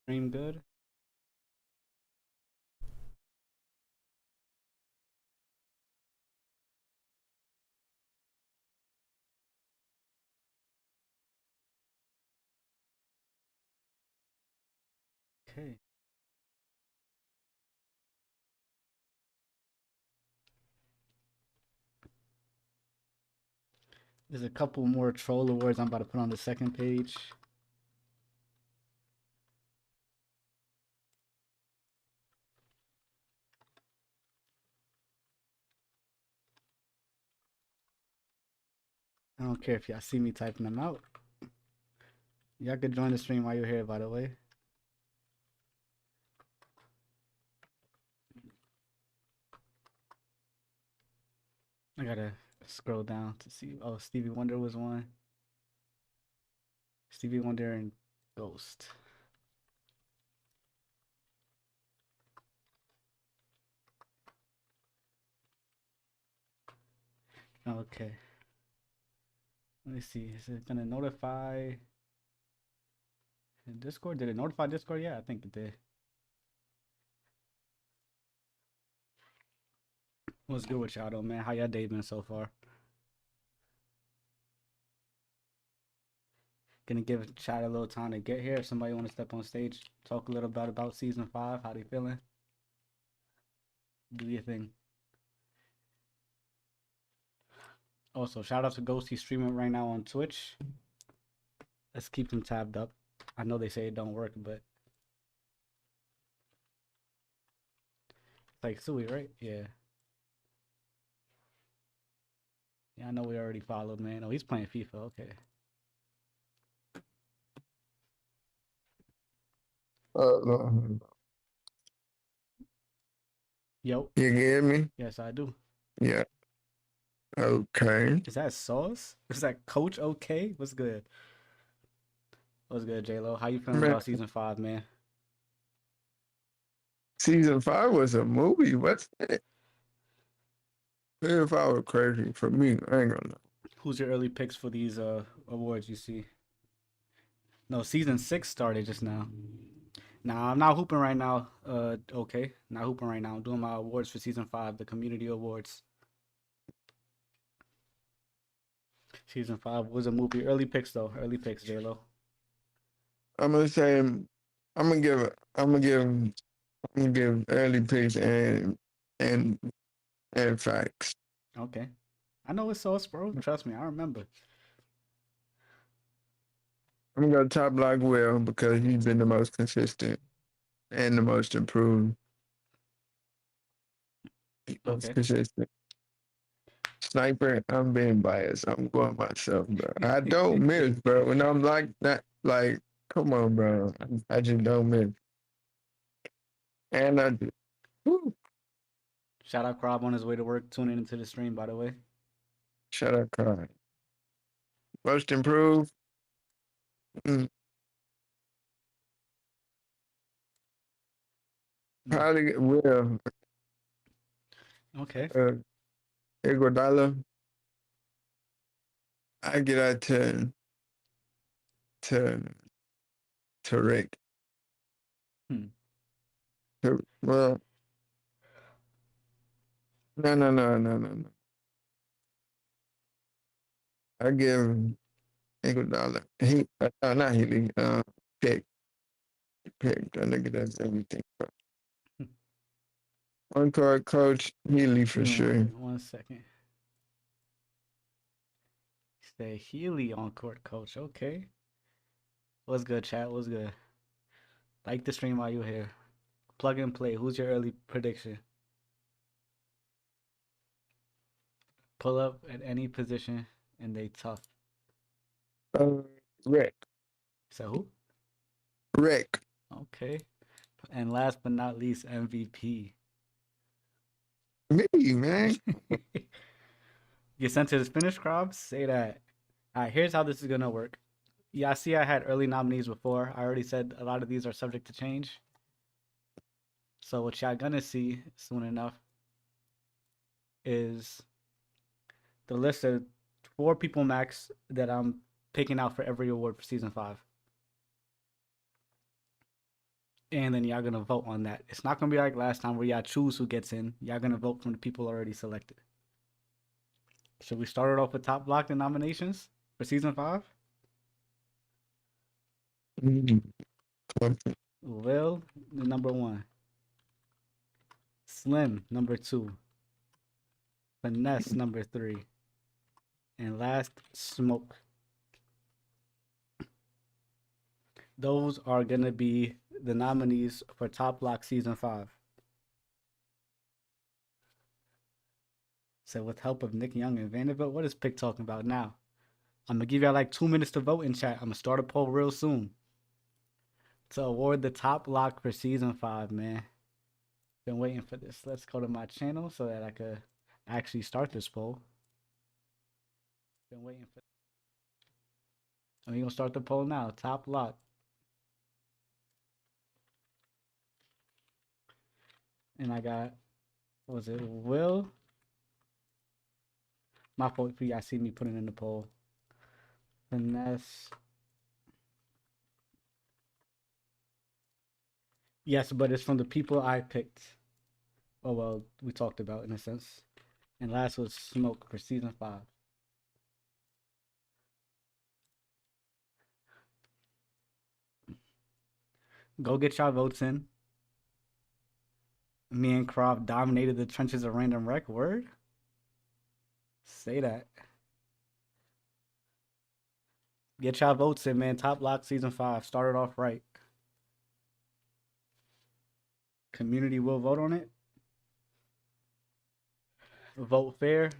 Stream good. Okay. There's a couple more troll awards I'm about to put on the second page. I don't care if y'all see me typing them out. Y'all could join the stream while you're here, by the way. I gotta scroll down to see. Oh, Stevie Wonder was one. Stevie Wonder and Ghost. Okay. Let me see. Is it gonna notify Discord? Did it notify Discord? Yeah, I think it did. What's good with y'all though, man? How y'all day been so far? Gonna give chat a little time to get here. If somebody want to step on stage, talk a little bit about season 5, how they feeling? Do your thing. Also, shout out to Ghost. He's streaming right now on Twitch. Let's keep them tabbed up. I know they say it don't work, but it's like Sui, right? Yeah. Yeah, I know we already followed, man. Oh, he's playing FIFA. Okay. No. Yo. You get me? Yes, I do. Yeah. Okay. Is that Sauce? Is that Coach OK? What's good? What's good, J-Lo? How you feeling Man, about season 5, man? season 5 was a movie. What's that? Season 5 was crazy for me. I ain't gonna Who's your early picks for these awards you see? No, season 6 started just now. Nah, I'm not hooping right now. Okay, not hooping right now. I'm doing my awards for season 5, the community awards. Season 5 was a movie. Early picks though. Early picks, J-Lo. I'm gonna say I'm gonna give early picks and and facts. Okay. I know it's Sauce, bro. Trust me, I remember. I'm gonna go top block Will because he's been the most consistent and the most improved. Most Okay. consistent. Sniper, I'm being biased. I'm going myself, bro. I don't miss, bro. When I'm like that, like, come on, bro. I just don't miss. And I do. Woo. Shout out Crab on his way to work, tuning into the stream, by the way. Shut up, cry. Most improved. Mm, Mm. probably will. Okay. Iguodala. I get out to to Rick. Hmm. Well, no. I give Iguodala. Not Healy. Pick. That nigga does everything. On card coach Healy Give for me sure. one second. Stay Healy on court, coach. Okay. What's good, chat? What's good? Like the stream while you're here. Plug and play. Who's your early prediction? Pull up at any position and they tough. Uh, Rick. So who? Rick. Okay. And last but not least, MVP. Me, man. Get sent to the finish, Crobs? Say that. All right, here's how this is going to work. Yeah, I see I had early nominees before. I already said a lot of these are subject to change. So what y'all going to see soon enough is the list of 4 people max that I'm picking out for every award for season 5. And then y'all gonna vote on that. It's not gonna be like last time where y'all choose who gets in. Y'all gonna vote from the people already selected. Should we start it off with top block the nominations for season 5? Mm. Will, the number 1. Slim, number 2. Finesse, number 3. And last, Smoke. Those are gonna be the nominees for Top Block Season 5. So with help of Nick Young and Vanderbilt, what is Pick talking about now? I'm gonna give y'all like 2 minutes to vote in chat. I'm gonna start a poll real soon to award the top lock for season 5, man. Been waiting for this. Let's go to my channel so that I could actually start this poll. Been waiting for. And we gonna start the poll now. Top lock. And I got, what was it? Will. My fault for y'all see me putting in the poll. Finesse. Yes, but it's from the people I picked. Oh well, we talked about in a sense. And last was Smoke for season 5. Go get y'all votes in. Me and Croft dominated the trenches of Random Rec. Word? Say that. Get y'all votes in, man. Top Lock Season 5. Started off right. Community will vote on it. Vote fair.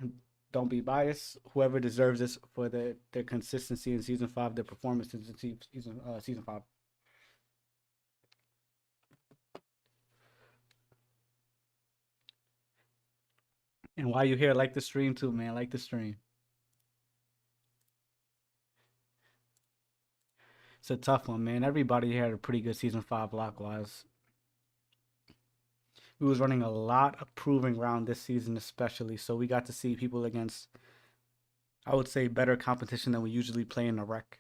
Don't be biased. Whoever deserves this for their consistency in Season 5, their performance in season 5. And while you're here, like the stream too, man. Like the stream. It's a tough one, man. Everybody here had a pretty good season 5 block wise. We was running a lot of proving ground this season, especially. So we got to see people against, I would say, better competition than we usually play in the rec.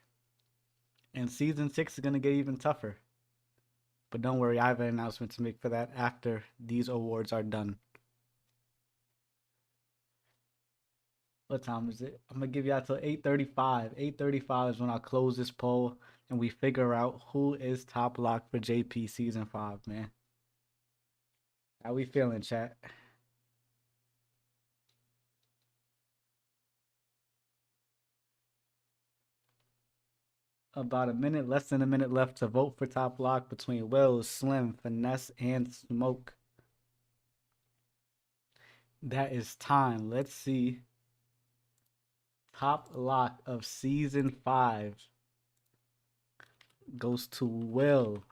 And season 6 is gonna get even tougher. But don't worry, I have an announcement to make for that after these awards are done. What time is it? I'm gonna give y'all till 8:35. 8:35 is when I'll close this poll and we figure out who is top lock for JP season 5, man. How we feeling, chat? About a minute, less than a minute left to vote for top lock between Will, Slim, Finesse, and Smoke. That is time. Let's see. Top lock of season 5 goes to Will.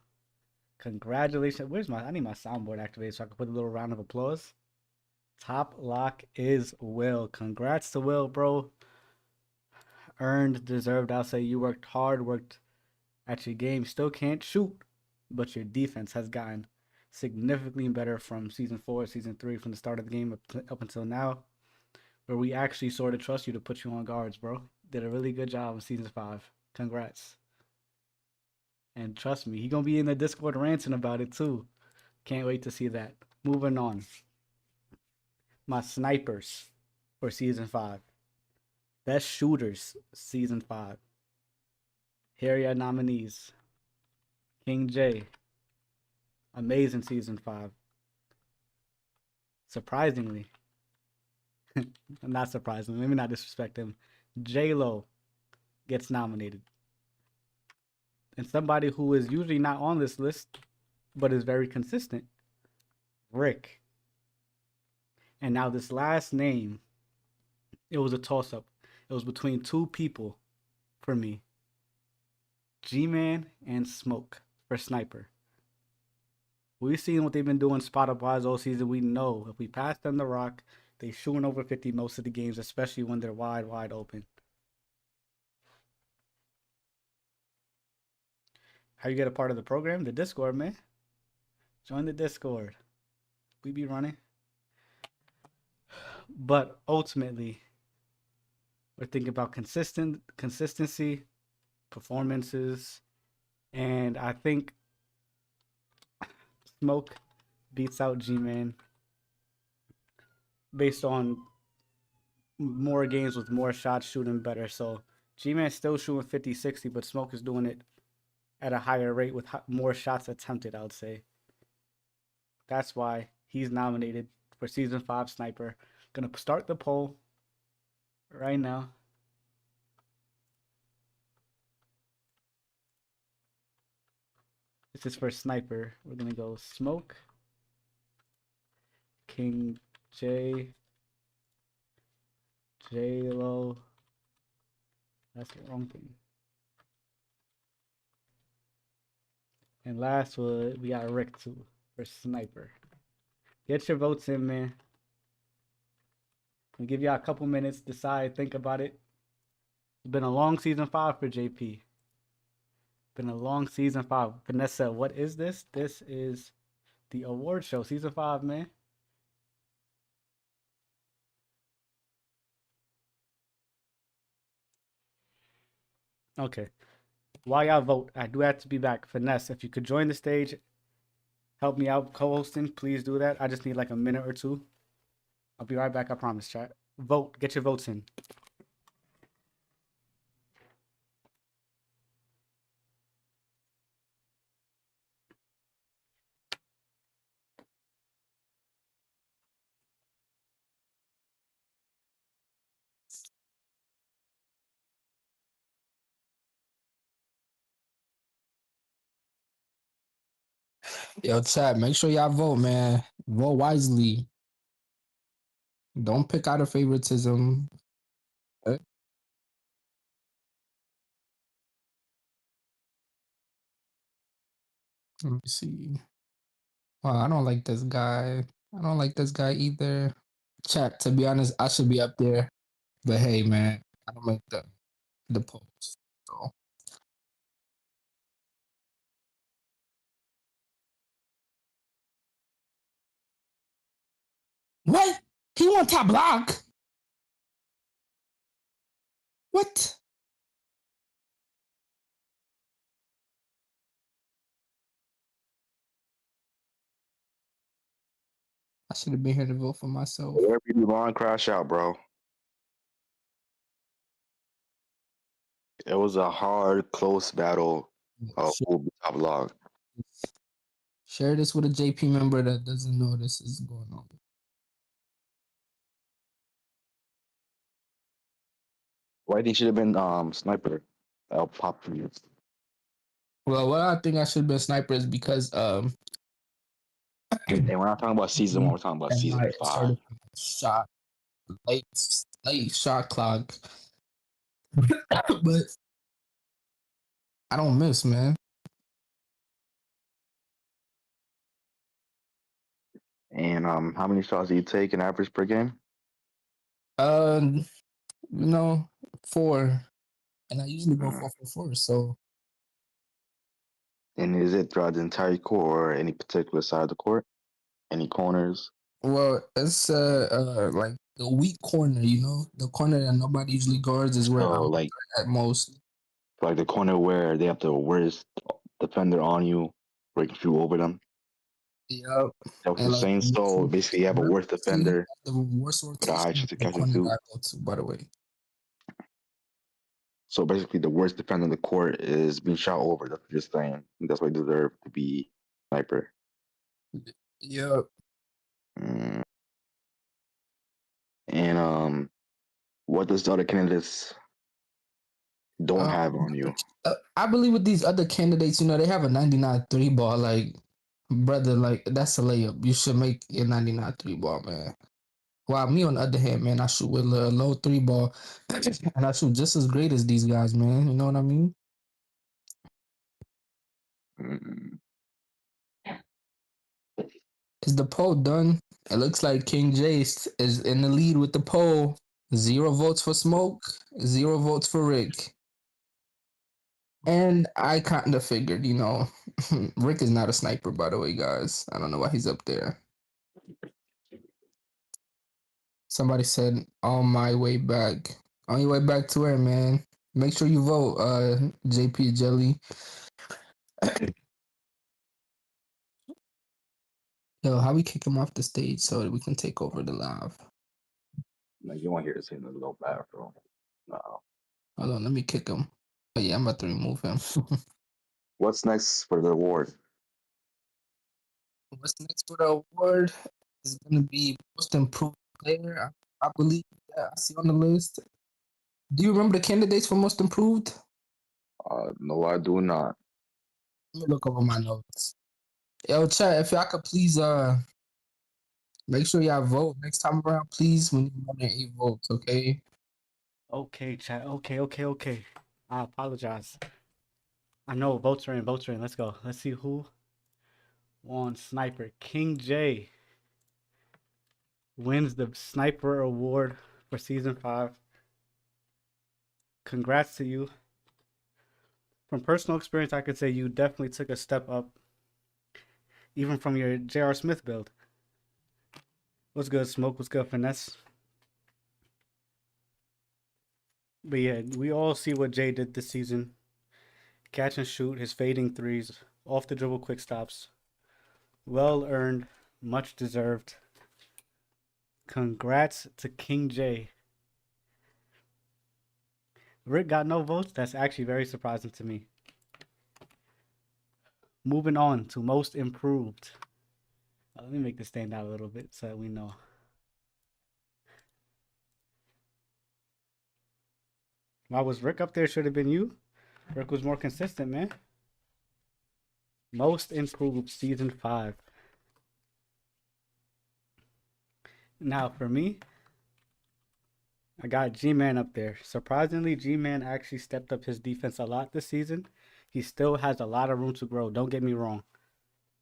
Congratulations. I need my soundboard activated so I can put a little round of applause. Top lock is Will. Congrats to Will, bro. Earned, deserved. I'll say you worked hard, worked at your game. Still can't shoot, but your defense has gotten significantly better from season 4, season 3, from the start of the game up until now, where we actually sort of trust you to put you on guards, bro. Did a really good job in season 5. Congrats. And trust me, he gonna be in the Discord ranting about it too. Can't wait to see that. Moving on. My snipers for season 5. Best shooters season 5. Here are your nominees. King J. Amazing season 5. Surprisingly. Not surprisingly. Let me not disrespect him. J-Lo gets nominated. And somebody who is usually not on this list, but is very consistent. Rick. And now this last name, it was a toss-up. It was between 2 people for me. G-Man and Smoke for Sniper. We've seen what they've been doing spot-up wise all season. We know if we pass them the rock, they shooting over 50 most of the games, especially when they're wide open. How you get a part of the program? The Discord, man. Join the Discord. We be running. But ultimately, we're thinking about consistency, performances, and I think Smoke beats out G-Man based on more games with more shots, shooting better. So G-Man's still shooting 50-60, but Smoke is doing it at a higher rate with more shots attempted, I would say. That's why he's nominated for Season 5 Sniper. Gonna start the poll right now. This is for Sniper. We're gonna go Smoke, King J, J-Lo. That's the wrong thing. And last one, we got Rick too for Sniper. Get your votes in, man. We'll give y'all a couple minutes, decide, think about it. It's been a long season 5 for JP. Been a long season 5. Vanessa, what is this? This is the award show, season 5, man. Okay. While y'all vote, I do have to be back. Finesse, if you could join the stage, help me out co-hosting, please do that. I just need like a minute or two. I'll be right back, I promise, chat. Vote, get your votes in. Yo, chat, make sure y'all vote, man. Vote wisely. Don't pick out of favoritism. Let me see. Well, I don't like this guy. I don't like this guy either. Chat, to be honest, I should be up there. But hey, man, I don't make the polls. So what? He won top block? What? I should have been here to vote for myself. Whatever you do, Vaughn, crash out, bro. It was a hard, close battle of who will be top log. Share this with a JP member that doesn't know this is going on. Why think should have been sniper? I'll pop for you. Well, what I think I should be a sniper is because And we're not talking about season 1, we're talking about season my 5. shot late shot clock. But I don't miss, man. And how many shots do you take in average per game? You know, 4. And I usually go 4-4-4, so And is it throughout the entire court or any particular side of the court? Any corners? well, it's like the weak corner, you know, the corner that nobody usually guards is where So, I'm like at most. the corner where they have the worst defender on you, where you can shoot over them. Yep. That's what you're saying. So basically, you have a worst defender The worst with a high chance of the catching corner two. that I go to, by the way. So basically, the worst defender in the court is being shot over. That's what you're saying. That's why they deserve to be sniper. Yep. And what does the other candidates don't have on you? I believe with these other candidates, you know, they have a 99 3 ball. Like, brother, like, that's a layup. You should make a 99 3 ball, man. While me, on the other hand, man, I shoot with a low 3 ball, and I shoot just as great as these guys, man. You know what I mean? Mm. Is the poll done? It looks like King Jace is in the lead with the poll. 0 votes for Smoke, 0 votes for Rick. And I kind of figured, you know, Rick is not a sniper, by the way, guys. I don't know why he's up there. Somebody said, on my way back. On your way back to where, man? Make sure you vote, JP Jelly. Yo, how we kick him off the stage so that we can take over the live? Like you won't hear us in the little bathroom. No. Hold on, let me kick him. Oh yeah, I'm about to remove him. What's next for the award? What's next for the award is gonna be most improved player. I believe that I see on the list. Do you remember the candidates for most improved? No, I do not. Let me look over my notes. Yo, chat, if y'all could please make sure y'all vote next time around, please. We need more than 8 votes, okay? Okay, chat. Okay. I apologize. I know votes are in. Let's go. Let's see who won Sniper. King J wins the Sniper Award for season 5. Congrats to you. From personal experience, I could say you definitely took a step up, even from your J.R. Smith build. What's good, Smoke? What's good, Finesse? But yeah, we all see what Jay did this season. Catch and shoot, his fading threes, off the dribble quick stops. Well earned, much deserved. Congrats to King J. Rick got no votes. That's actually very surprising to me. Moving on to most improved. Let me make this stand out a little bit so that we know. Why was Rick up there? Should have been you. Rick was more consistent, man. Most improved season 5. Now for me, I got G-Man up there. Surprisingly, G-Man actually stepped up his defense a lot this season. He still has a lot of room to grow, don't get me wrong.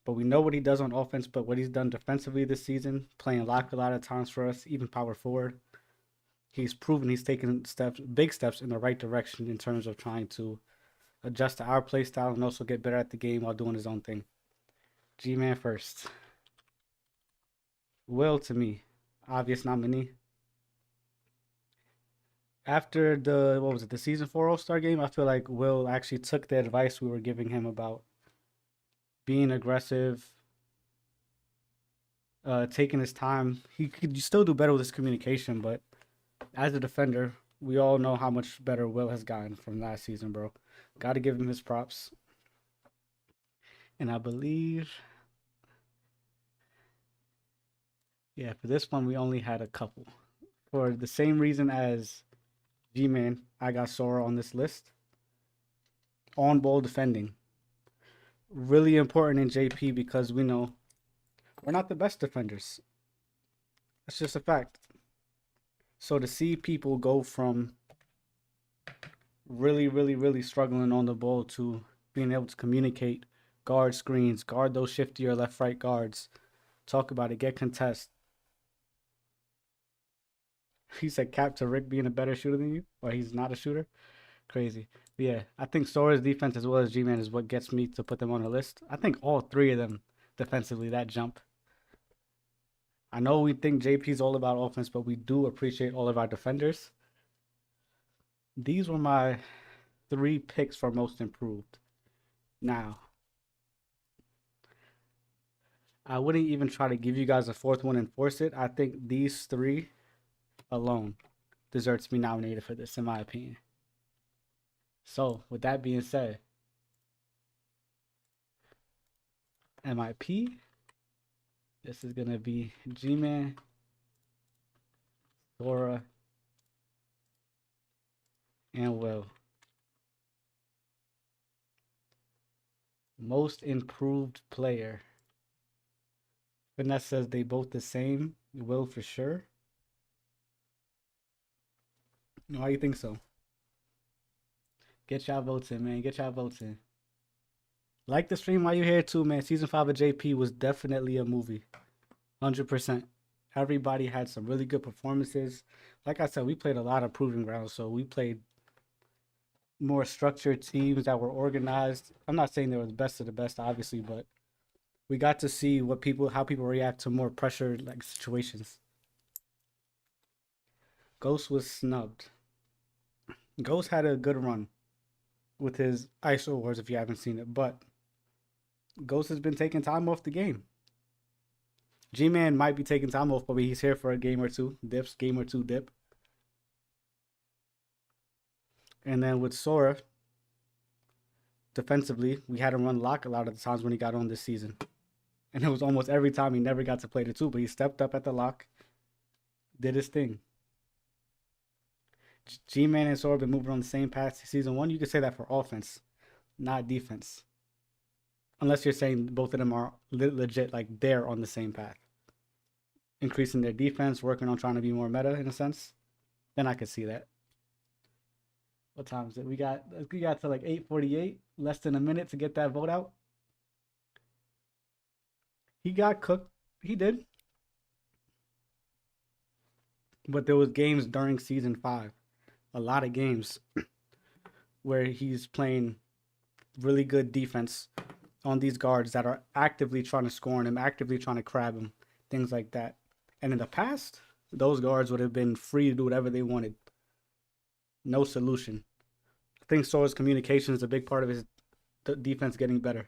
But we know what he does on offense, but what he's done defensively this season, playing lock a lot of times for us, even power forward. He's proven he's taken big steps in the right direction in terms of trying to adjust to our play style and also get better at the game while doing his own thing. G-Man first. Will, to me, obvious nominee. After the season 4 All-Star game, I feel like Will actually took the advice we were giving him about being aggressive, taking his time. He could still do better with his communication, but as a defender, we all know how much better Will has gotten from last season, bro. Got to give him his props. And I believe, yeah, for this one, we only had a couple. For the same reason as G-Man, I got Sora on this list. On-ball defending. Really important in JP because we know we're not the best defenders. That's just a fact. So to see people go from really struggling on the ball to being able to communicate, guard screens, guard those shiftier left-right guards, talk about it, get contest. He said cap to Rick being a better shooter than you, or he's not a shooter. Crazy. But yeah, I think Sora's defense as well as G-Man is what gets me to put them on the list. I think all 3 of them defensively, that jump. I know we think JP's all about offense, but we do appreciate all of our defenders. These were my 3 picks for most improved. Now, I wouldn't even try to give you guys a 4th one and force it. I think these 3 alone deserves to be nominated for this, in my opinion. So, with that being said, MIP, this is going to be G-Man, Sora, and Will. Most improved player. Finesse says they both the same. Will for sure. Why you think so? Get y'all votes in, man. Get y'all votes in. Like the stream while you're here too, man. Season 5 of JP was definitely a movie. 100%. Everybody had some really good performances. Like I said, we played a lot of proving grounds, so we played more structured teams that were organized. I'm not saying they were the best of the best, obviously, but we got to see how people react to more pressure like situations. Ghost was snubbed. Ghost had a good run with his ISO wars if you haven't seen it, but Ghost has been taking time off the game. G-Man might be taking time off, but he's here for a game or two. Game or two dip. And then with Sora, defensively, we had him run lock a lot of the times when he got on this season. And it was almost every time he never got to play the two, but he stepped up at the lock, did his thing. G-Man and Sora have been moving on the same path season 1. You could say that for offense, not defense. Unless you're saying both of them are legit, like they're on the same path. Increasing their defense, working on trying to be more meta in a sense. Then I could see that. What time is it? We got to like 8:48, less than a minute to get that vote out. He got cooked. He did. But there was games during season 5. A lot of games where he's playing really good defense on these guards that are actively trying to score on him, actively trying to crab him, things like that. And in the past, those guards would have been free to do whatever they wanted. No solution. I think Sora's communication is a big part of his defense getting better.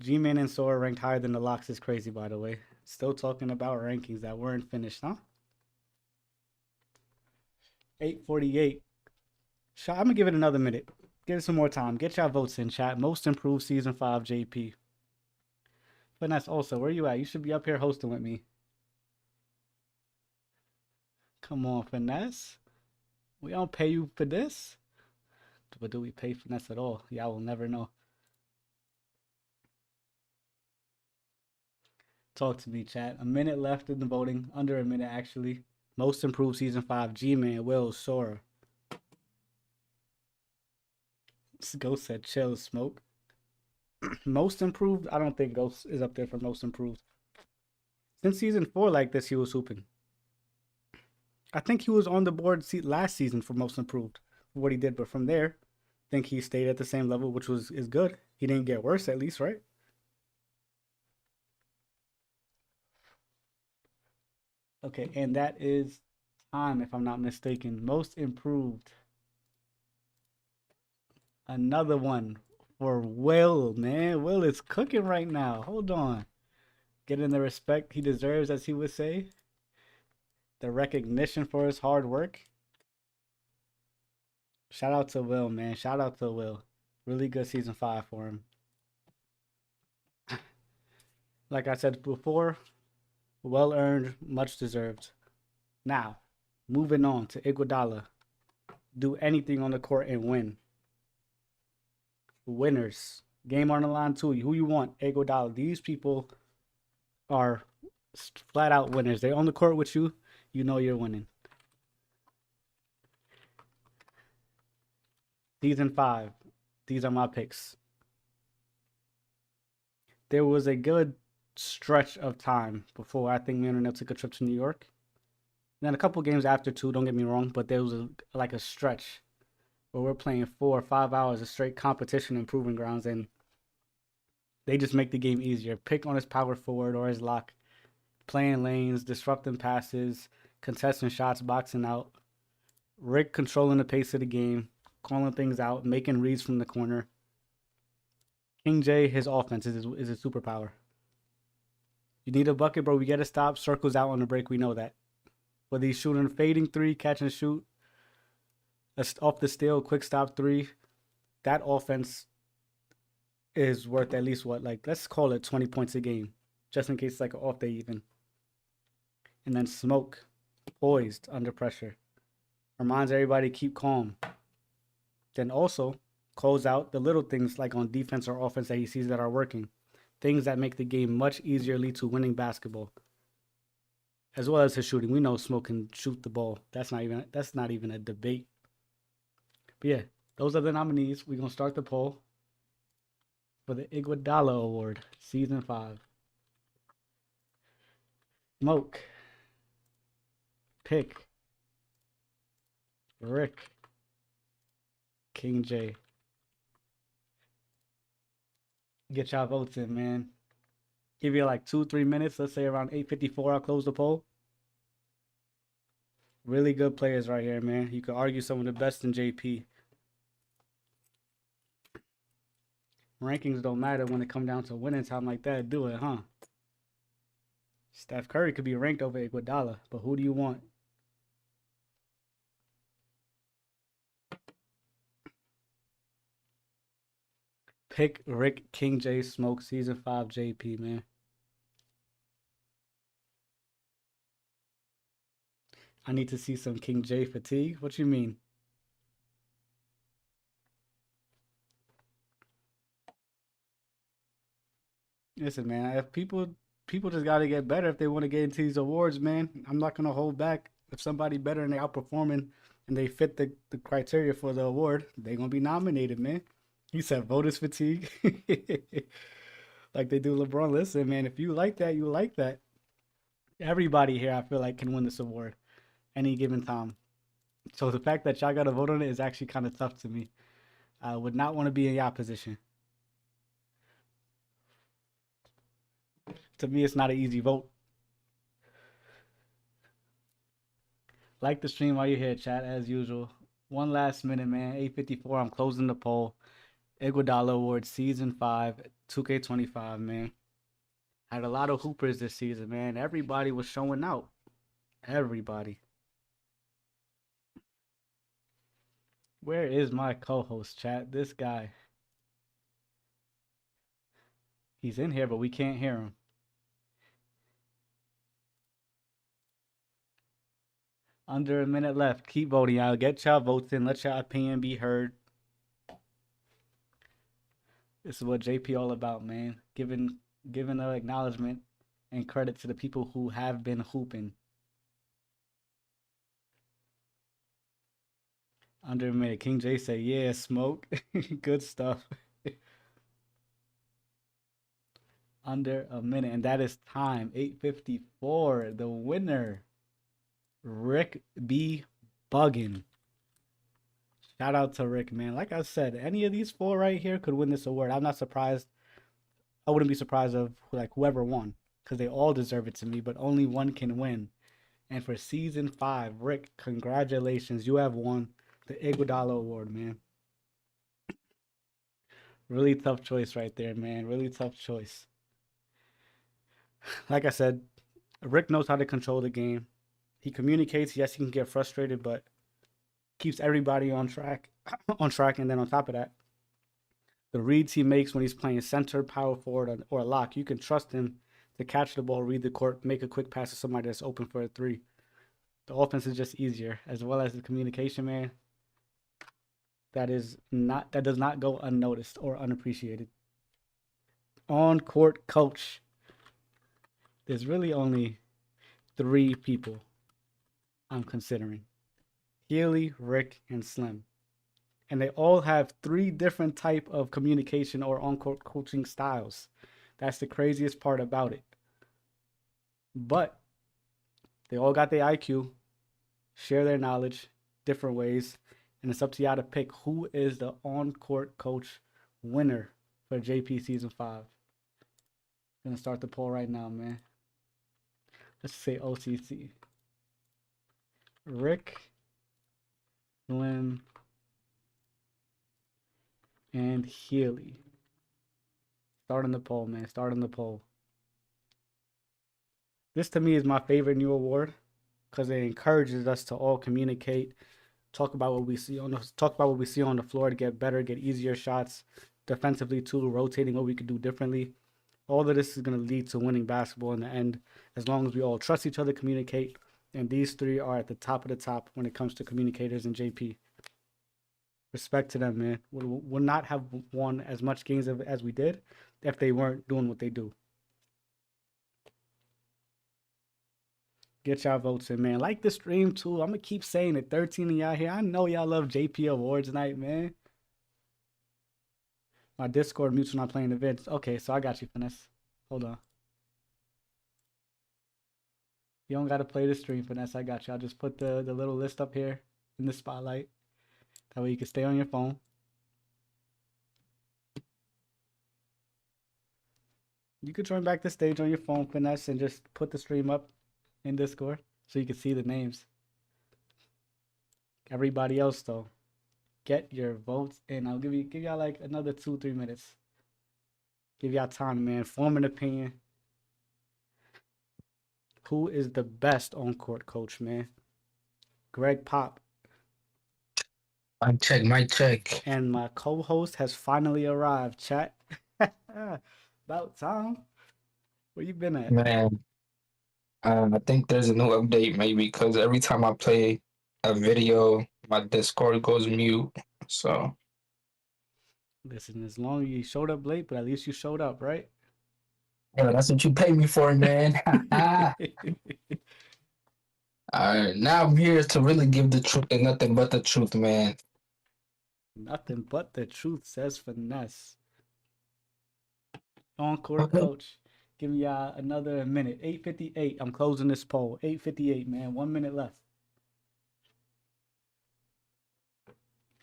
G-Man and Sora ranked higher than the locks is crazy, by the way. Still talking about rankings that weren't finished, huh? 8:48. I'm going to give it another minute. Give it some more time. Get y'all votes in, chat. Most improved season 5 JP. Finesse also, where you at? You should be up here hosting with me. Come on, Finesse. We don't pay you for this. But do we pay Finesse at all? Y'all will never know. Talk to me, chat. A minute left in the voting. Under a minute, actually. Most improved season 5. G-Man, Will, Sora. Ghost said chill, smoke. Most improved? I don't think Ghost is up there for most improved. Since season 4 like this, he was hooping. I think he was on the board last season for most improved for what he did, but from there, I think he stayed at the same level, which is good. He didn't get worse, at least, right? Okay, and that is time, if I'm not mistaken. Most improved. Another one for Will, man. Will is cooking right now. Hold on. Getting the respect he deserves, as he would say. The recognition for his hard work. Shout out to Will, man. Shout out to Will. Really good season 5 for him. Like I said before, well earned, much deserved. Now, moving on to Iguodala. Do anything on the court and win. Winners. Game on the line too. Who you want? Iguodala. These people are flat out winners. They're on the court with you. You know you're winning. Season 5. These are my picks. There was a good stretch of time before I think me and Renell took a trip to New York. And then a couple games after too, don't get me wrong, but there was like a stretch where we're playing 4 or 5 hours of straight competition and proving grounds, and they just make the game easier. Pick on his power forward or his lock. Playing lanes, disrupting passes, contesting shots, boxing out. Rick controlling the pace of the game, calling things out, making reads from the corner. King J, his offense is a superpower. You need a bucket, bro. We get a stop. Circles out on the break. We know that. Whether he's shooting a fading 3, catch and shoot, off the steal, quick stop 3, that offense is worth at least what, like, let's call it 20 points a game, just in case it's like an off day even. And then Smoke, poised under pressure, reminds everybody to keep calm. Then also calls out the little things like on defense or offense that he sees that are working, things that make the game much easier, lead to winning basketball. As well as his shooting. We know Smoke can shoot the ball. That's not even a debate. But yeah, those are the nominees. We're gonna start the poll for the Iguodala Award, season 5. Smoke. Pick. Rick. King J. Get y'all votes in, man. Give you like 2-3 minutes. Let's say around 8:54, I'll close the poll. Really good players right here, man. You could argue some of the best in JP. Rankings don't matter when it come down to winning time like that. Do it, huh? Steph Curry could be ranked over Iguodala, but who do you want? Pick Rick King J Smoke Season 5 JP, man. I need to see some King J fatigue. What you mean? Listen, man, if people just gotta get better if they want to get into these awards, man. I'm not gonna hold back. If somebody better and they outperforming and they fit the criteria for the award, they gonna be nominated, man. You said voters fatigue. Like they do LeBron. Listen, man, if you like that, you like that. Everybody here, I feel like, can win this award any given time. So the fact that y'all got to vote on it is actually kind of tough to me. I would not want to be in y'all position. To me, it's not an easy vote. Like the stream while you're here, chat, as usual. One last minute, man. 8:54. I'm closing the poll. Iguodala Award Season 5, 2K25, man. Had a lot of hoopers this season, man. Everybody was showing out. Everybody. Where is my co-host, chat? This guy. He's in here, but we can't hear him. Under a minute left. Keep voting, y'all. Get y'all votes in. Let y'all opinion be heard. This is what JP all about, man. Giving acknowledgement and credit to the people who have been hooping. Under a minute. King J say, yeah, smoke. Good stuff. Under a minute. And that is time. 8:54. The winner, Rick B. Buggin. Shout out to Rick, man. Like I said, any of these four right here could win this award. I'm not surprised. I wouldn't be surprised of like whoever won, because they all deserve it to me, but only one can win. And for Season 5, Rick, congratulations. You have won the Iguodala Award, man. Really tough choice right there, man. Really tough choice. Like I said, Rick knows how to control the game. He communicates. Yes, he can get frustrated, but keeps everybody on track. And then on top of that, the reads he makes when he's playing center, power forward, or lock, you can trust him to catch the ball, read the court, make a quick pass to somebody that's open for a three. The offense is just easier, as well as the communication, man. That does not go unnoticed or unappreciated. On court coach. There's really only 3 people I'm considering: Healy, Rick, and Slim. And they all have 3 different type of communication or on-court coaching styles. That's the craziest part about it. But they all got their IQ, share their knowledge different ways, and it's up to y'all to pick who is the on-court coach winner for JP Season 5. Gonna start the poll right now, man. Let's say OCC. Rick, Slim, and Healy. Starting the poll, man. Starting the poll. This to me is my favorite new award because it encourages us to all communicate, talk about what we see on the floor to get better, get easier shots, defensively too, rotating what we could do differently. All of this is going to lead to winning basketball in the end, as long as we all trust each other, communicate, and these 3 are at the top of the top when it comes to communicators in JP. Respect to them, man. Would not have won as much games as we did if they weren't doing what they do. Get y'all votes in, man. Like the stream, too. I'm going to keep saying it. 13 of y'all here. I know y'all love JP Awards night, man. My Discord mutes when I'm playing events. Okay, so I got you, Finesse. Hold on. You don't got to play the stream, Finesse. I got you. I'll just put the little list up here in the spotlight. That way you can stay on your phone. You could join back the stage on your phone, Finesse, and just put the stream up in Discord so you can see the names. Everybody else, though, get your votes in. I'll give y'all like another 2-3 minutes. Give y'all time, man. Form an opinion. Who is the best on court coach, man? Greg Pop. Mic check. And my co-host has finally arrived, chat. About time. Where you been at? Man, I think there's a new update maybe because every time I play a video, my Discord goes mute. So Listen, as long as you showed up late, but at least you showed up, right? yeah, that's what you pay me for, man. All right, now I'm here to really give the truth and nothing but the truth, man. Nothing but the truth, says Finesse. On court Okay. coach. Give me another minute. 8:58. I'm closing this poll. 8:58, man. 1 minute left.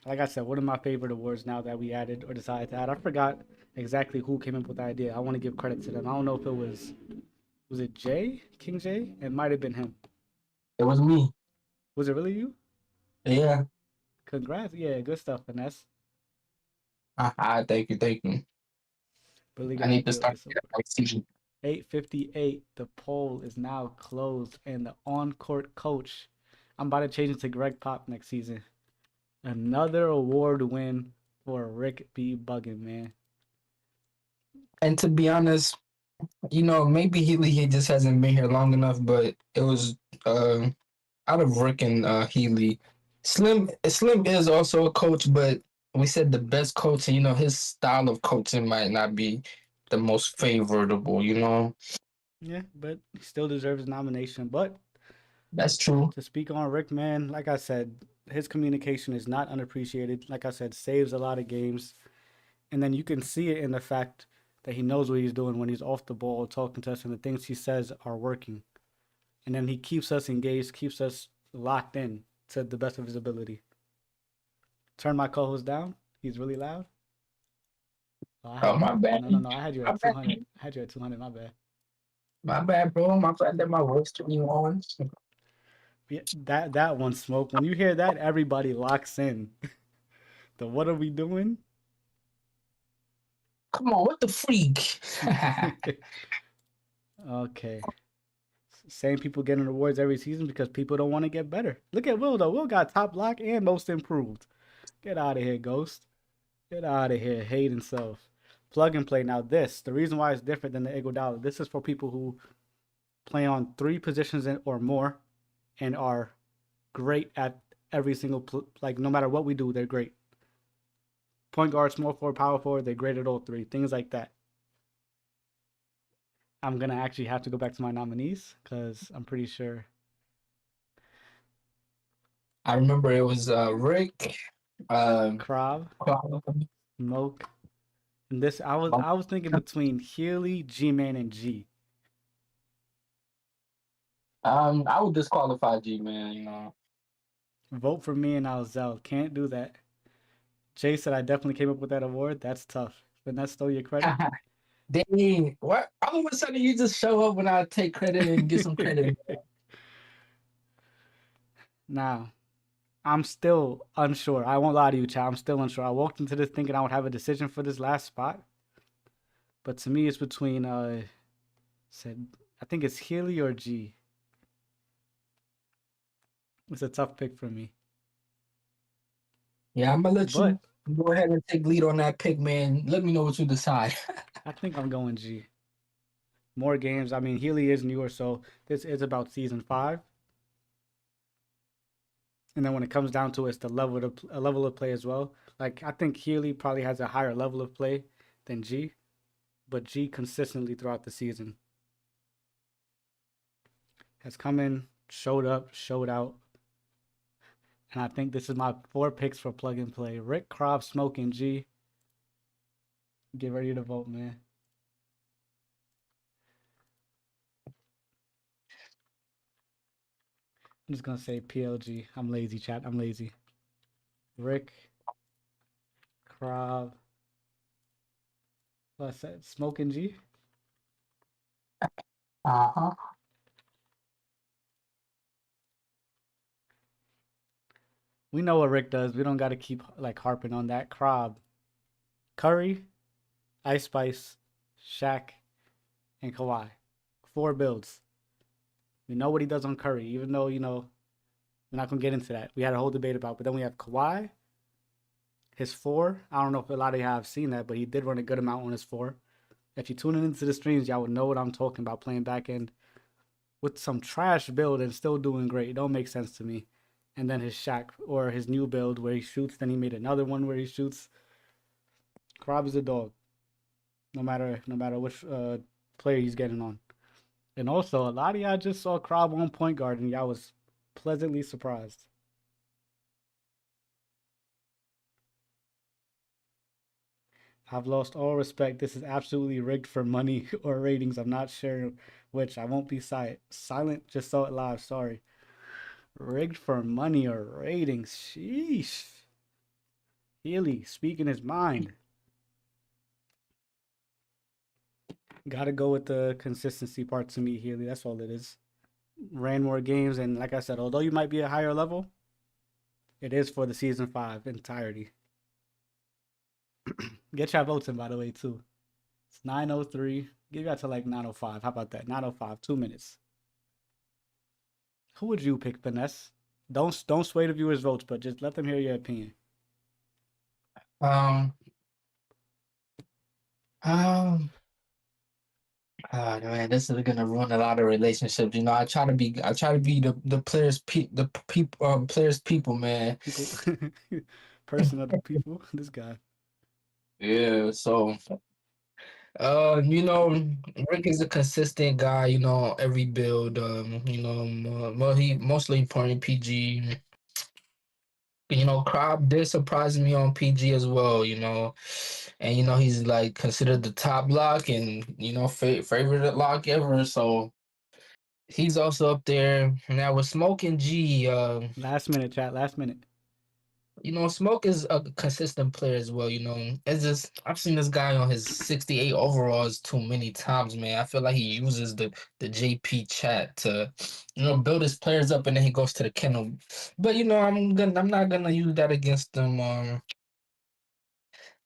Like I said, one of my favorite awards now that we added or decided to add. I forgot exactly who came up with the idea. I want to give credit to them. I don't know if it was it Jay? King Jay? It might have been him. It was me. Was it really you? Yeah. Congrats. Yeah, good stuff, Finesse. Thank you. Really I gonna need to build start this up. next season. 8:58. The poll is now closed, and the on-court coach. I'm about to change it to Greg Pop next season. Another award win for Rick B. Buggin, man. And to be honest, maybe he just hasn't been here long enough, but it was out of Rick and Healy. Slim is also a coach, but we said the best coach, and his style of coaching might not be the most favorable, Yeah, but he still deserves a nomination. But That's true. to speak on Rick, man, like I said, his communication is not unappreciated. Like I said, saves a lot of games. And then you can see it in the fact that he knows what he's doing when he's off the ball talking to us, and the things he says are working. And then he keeps us engaged, keeps us locked in to the best of his ability. Turn my co-host down. He's really loud. Oh, my bad. No. I had you My at bad. 200. I had you at 200. My bad. My bad, bro. My bad that my voice turned you on. Yeah, that one, Smoke. When you hear that, everybody locks in. The what are we doing? Come on, what the freak? Okay. Same people getting awards every season because people don't want to get better. Look at Will, though. Will got top block and most improved. Get out of here, Ghost. Get out of here. Hate himself. Plug and play. Now, the reason why it's different than the Iguodala, this is for people who play on 3 positions or more and are great at every single, like, no matter what we do, they're great. Point guard, small forward, power forward, they're great at all 3. Things like that. I'm going to actually have to go back to my nominees because I'm pretty sure. I remember it was Rick, Krav, Cloud. Moke. And this, I was thinking between Healy, G-Man, and G. I would disqualify G-Man, Vote for me and I'll Zell. Can't do that. Jay said I definitely came up with that award. That's tough. But that stole your credit. Dang, what? All of a sudden you just show up when I take credit and get some credit. Now, I'm still unsure. I won't lie to you, Chad. I'm still unsure. I walked into this thinking I would have a decision for this last spot. But to me, it's between, I think it's Healy or G. It's a tough pick for me. Yeah, I'm gonna let you go ahead and take lead on that pick, man. Let me know what you decide. I think I'm going G. More games. I mean, Healy is newer, so this is about season 5. And then when it comes down to it, it's the level of play as well. Like, I think Healy probably has a higher level of play than G, but G consistently throughout the season has come in, showed up, showed out. And I think this is my 4 picks for plug and play. Rick, Krav, Smoke, and G. Get ready to vote, man. I'm just going to say PLG. I'm lazy, chat. I'm lazy. Rick, Krav. What I said? Smoke and G? Uh-huh. We know what Rick does. We don't got to keep like harping on that. Krav, Curry, Ice Spice, Shaq, and Kawhi. 4 builds. We know what he does on Curry, even though, we're not going to get into that. We had a whole debate about, but then we have Kawhi, his 4. I don't know if a lot of you have seen that, but he did run a good amount on his 4. If you're tuning into the streams, y'all would know what I'm talking about, playing back end with some trash build and still doing great. It don't make sense to me. And then his Shaq or his new build where he shoots, then he made another one where he shoots. Krob is a dog. No matter which player he's getting on. And also, a lot of y'all just saw Krob on point guard and y'all was pleasantly surprised. I've lost all respect. This is absolutely rigged for money or ratings. I'm not sure which. I won't be silent. Just saw it live. Sorry. Rigged for money or ratings. Sheesh. Healy speaking his mind. Gotta go with the consistency part to me, Healy. That's all it is. Ran more games, and like I said, although you might be a higher level, it is for the season 5 entirety. Get your votes in, by the way, too. It's 9:03. Give that to like 9:05. How about that? 9:05. 2 minutes. Who would you pick, Finesse? Don't sway the viewers' votes, but just let them hear your opinion. Um, Oh man, this is gonna ruin a lot of relationships. I try to be the players people, man. People, person of the people. This guy. Yeah, so Rick is a consistent guy, every build, he mostly important PG. Krob did surprise me on PG as well, and he's like considered the top lock and favorite lock ever. So he's also up there. Now with Smoke and G, Last minute, chat. Last minute. Smoke is a consistent player as well. It's just I've seen this guy on his 68 overalls too many times, man. I feel like he uses the JP chat to, build his players up, and then he goes to the kennel. But I'm not gonna use that against him.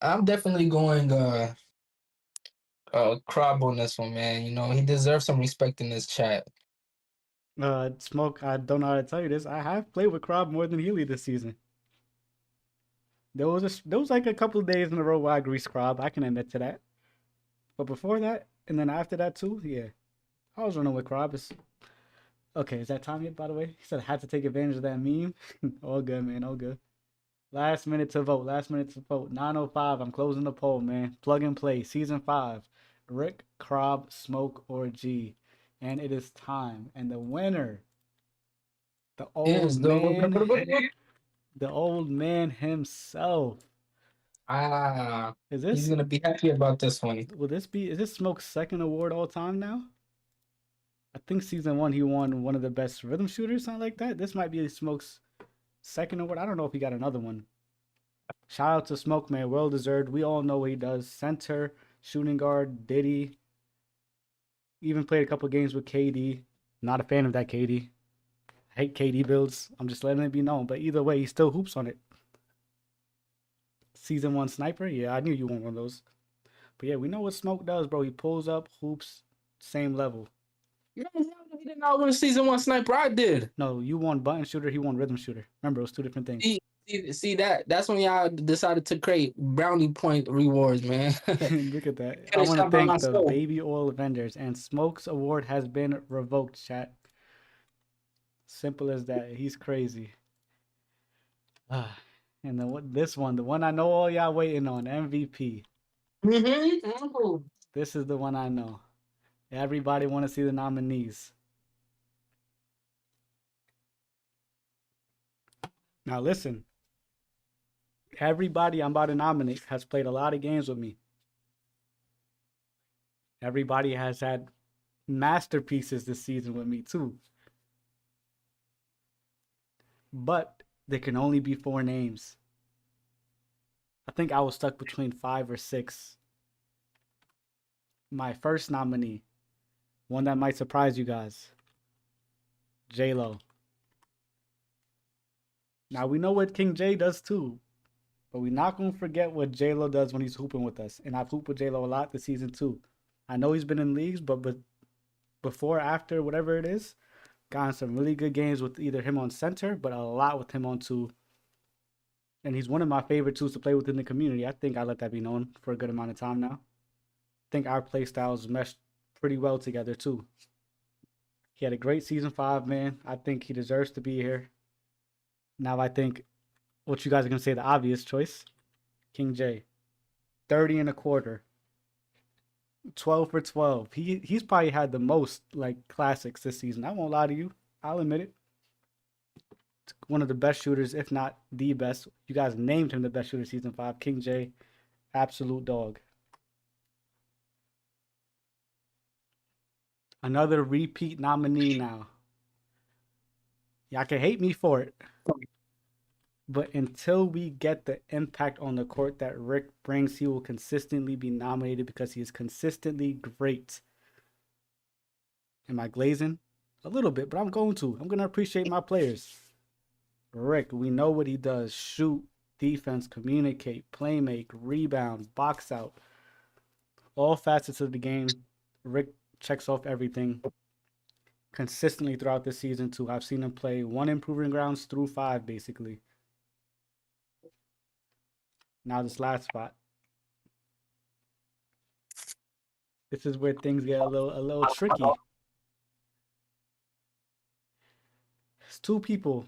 I'm definitely going Krob on this one, man. He deserves some respect in this chat. Smoke, I don't know how to tell you this. I have played with Krob more than Healy this season. There was like a couple of days in a row where I greased Krob. I can admit to that. But before that, and then after that too, yeah, I was running with Krob. Okay, is that time yet? By the way, he said I had to take advantage of that meme. All good, man. All good. Last minute to vote. 9:05. I'm closing the poll, man. Plug and play. Season 5. Rick, Krob, Smoke, or G. And it is time. And the winner, the old man, the old man himself. He's gonna be happy about this one. Is this Smoke's second award all time now? I think season 1 he won one of the best rhythm shooters, something like that. This might be Smoke's second award. I don't know if he got another one. Shout out to Smoke, man. Well deserved. We all know what he does. Center, shooting guard, Diddy. Even played a couple of games with KD. Not a fan of that KD. I hate KD builds. I'm just letting it be known. But either way, he still hoops on it. Season 1 sniper? Yeah, I knew you want one of those. But yeah, we know what Smoke does, bro. He pulls up, hoops, same level. He did not win season 1 sniper. I did. No, you won button shooter. He won rhythm shooter. Remember, it was 2 different things. See that's when y'all decided to create brownie point rewards, man. Look at that. I want to thank the Baby Oil Avengers, and Smoke's award has been revoked, chat. Simple as that. He's crazy. And then this one, the one I know all y'all waiting on, MVP. This is the one I know. Everybody want to see the nominees. Now listen. Everybody I'm about to nominate has played a lot of games with me. Everybody has had masterpieces this season with me too. But there can only be 4 names. I think I was stuck between 5 or 6. My first nominee, one that might surprise you guys, J-Lo. Now we know what King J does too, but we're not going to forget what J-Lo does when he's hooping with us. And I've hooped with J-Lo a lot this season too. I know he's been in leagues, but before, after, whatever it is, gotten some really good games with either him on center, but a lot with him on two. And he's one of my favorite twos to play within the community. I think I let that be known for a good amount of time now. I think our play styles meshed pretty well together too. He had a great season 5, man. I think he deserves to be here. Now I think what you guys are gonna say the obvious choice, King J, 30 and a quarter, 12 for 12. He's probably had the most like classics this season. I won't lie to you. I'll admit it. One of the best shooters, if not the best. You guys named him the best shooter season 5. King J, absolute dog. Another repeat nominee now. Y'all can hate me for it. But until we get the impact on the court that Rick brings, he will consistently be nominated because he is consistently great. Am I glazing? A little bit, but I'm going to. I'm going to appreciate my players. Rick, we know what he does. Shoot, defense, communicate, play make, rebound, box out. All facets of the game. Rick checks off everything consistently throughout the season too. I've seen him play 1 improving grounds through 5 basically. Now this last spot. This is where things get a little tricky. There's 2 people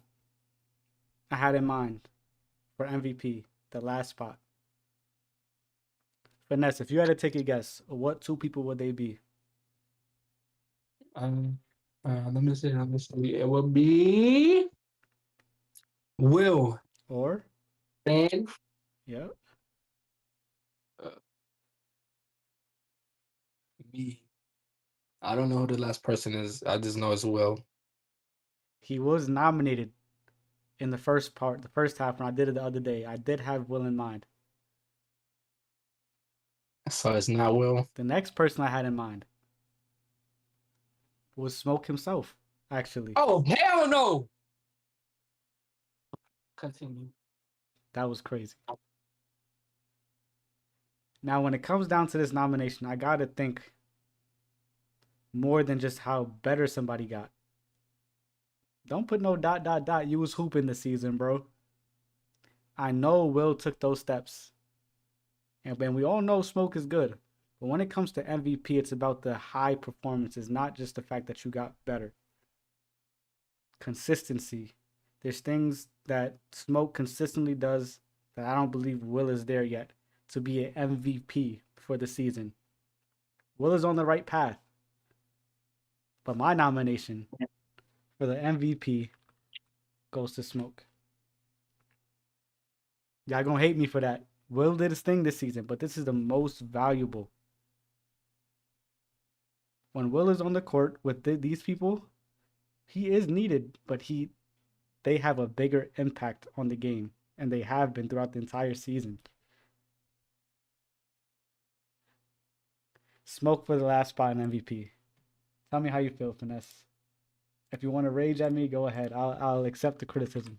I had in mind for MVP, the last spot. Finesse, if you had to take a guess, what 2 people would they be? Let me see. It would be Will Or, and yeah, me. I don't know who the last person is. I just know it's Will. he was nominated in the first part, the first half when I did it the other day. I did have Will in mind. So it's not Will. The next person I had in mind was Smoke himself, actually. Oh, hell no! Continue. That was crazy. Now, when it comes down to this nomination, I got to think more than just how better somebody got. Don't put no ... You was hooping this season, bro. I know Will took those steps. And we all know Smoke is good. But when it comes to MVP, it's about the high performances, not just the fact that you got better. Consistency. There's things that Smoke consistently does that I don't believe Will is there yet to be an MVP for the season. Will is on the right path. But my nomination for the MVP goes to Smoke. Y'all gonna hate me for that. Will did his thing this season, but this is the most valuable. When Will is on the court with these people, he is needed, but they have a bigger impact on the game, and they have been throughout the entire season. Smoke for the last spot in MVP. Tell me how you feel, Finesse. If you want to rage at me, go ahead. I'll accept the criticism.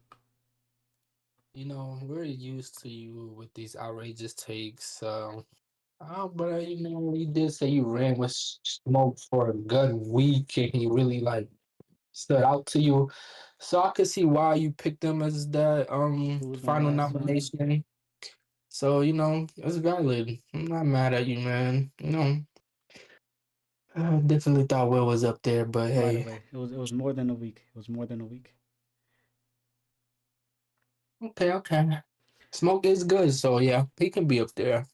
You know, we're used to you with these outrageous takes. But you know, he did say you ran with Smoke for a good week, and he really like stood out to you. So I could see why you picked him as that Who's my final last one? nomination. So you know, it's valid. I'm not mad at you, man. You know, I definitely thought Will was up there, but By the hey, way, it was more than a week. It was more than a week. okay. Smoke is good, so yeah, he can be up there.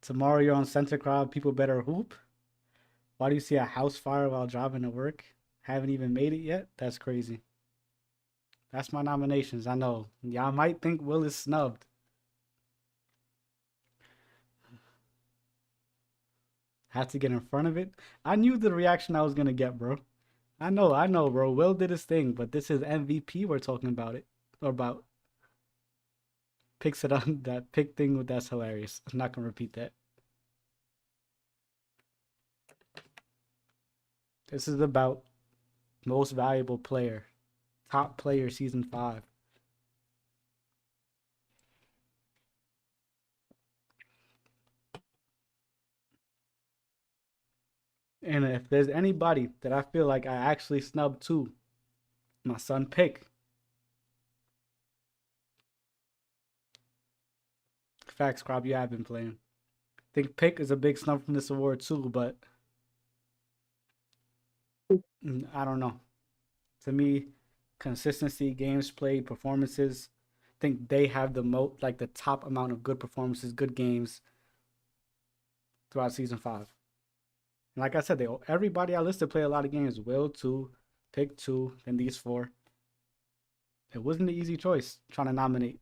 Tomorrow you're on Center Crowd. People better hoop. Why do you see a house fire while driving to work? Haven't even made it yet? That's crazy. That's my nominations. I know. Y'all might think Will is snubbed. Had to get in front of it. I knew the reaction I was gonna get, bro. I know, bro. Will did his thing, but this is MVP we're talking about it. Or about. Picks it on that pick thing, that's hilarious. I'm not gonna repeat that. This is about most valuable player. Top player season 5. And if there's anybody that I feel like I actually snubbed too, my son Pick. Facts, Crop, you have been playing. I think Pick is a big snub from this award too, but I don't know. To me, consistency, games played, performances, I think they have the most, like the top amount of good performances, good games throughout season 5. And like I said, everybody I listed played a lot of games. Will 2, Pick 2, then these 4. It wasn't an easy choice trying to nominate.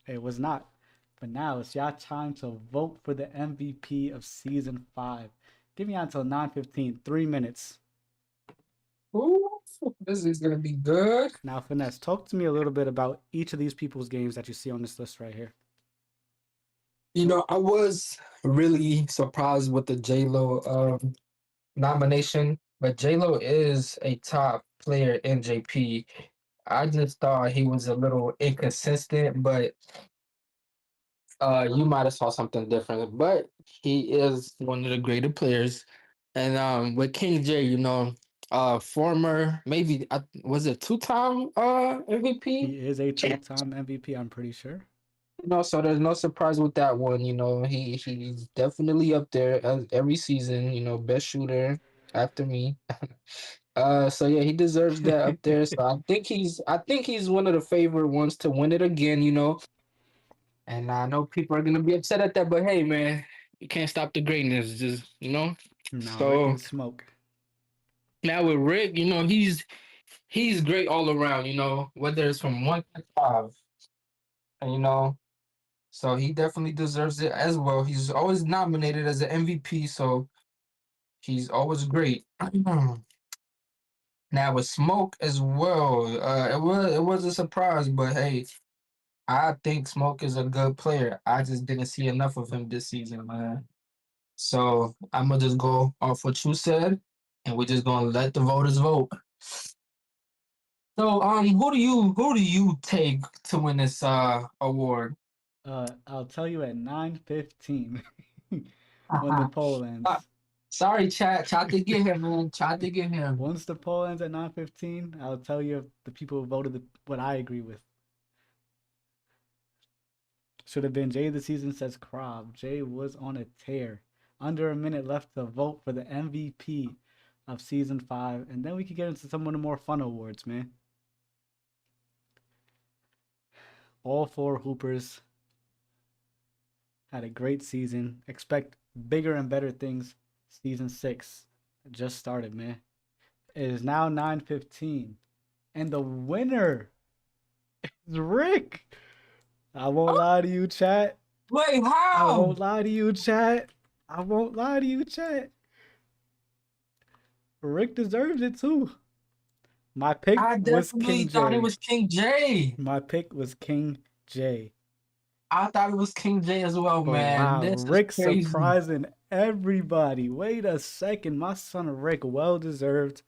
It was not. But now it's your time to vote for the MVP of season 5. Give me until 9:15, 3 minutes. Ooh, this is gonna be good. Now, Finesse, talk to me a little bit about each of these people's games that you see on this list right here. You know, I was really surprised with the J-Lo nomination, but J-Lo is a top player in JP. I just thought he was a little inconsistent, but you might have saw something different. But he is one of the greater players. And with King J, you know, former maybe was it 2-time MVP? He is a two-time MVP, I'm pretty sure. You know, so there's no surprise with that one. You know, he's definitely up there as every season. You know, best shooter after me. So yeah, he deserves that up there. So I think he's one of the favorite ones to win it again. You know, and I know people are gonna be upset at that, but hey, man, you can't stop the greatness. Just you know. No, Rick So and Smoke. now with Rick, you know, he's great all around. You know, whether it's from 1 to 5, and you know. So he definitely deserves it as well. He's always nominated as an MVP, so he's always great. Now with Smoke as well, it was a surprise, but hey, I think Smoke is a good player. I just didn't see enough of him this season, man. So I'm gonna just go off what you said, and we're just gonna let the voters vote. So who do you take to win this award? I'll tell you at 9:15 when the poll ends. Sorry, chat. Tried to get him, man. Tried to get him. Once the poll ends at 9:15, I'll tell you if the people who voted what I agree with. Should have been Jay of the season, says Krob. Jay was on a tear. Under a minute left to vote for the MVP of season 5, and then we could get into some of the more fun awards, man. All 4 Hoopers had a great season. Expect bigger and better things. Season 6 just started, man. It is now 9:15, and the winner is Rick. I won't lie to you, chat. Wait, I how? won't lie to you, chat. I won't lie to you, chat. Rick deserves it too. My pick I was definitely King thought J. it was King J. My pick was King J. I thought it was King J as well, But man. wow, This is Rick crazy. surprising everybody. Wait a second. My son Rick, well deserved.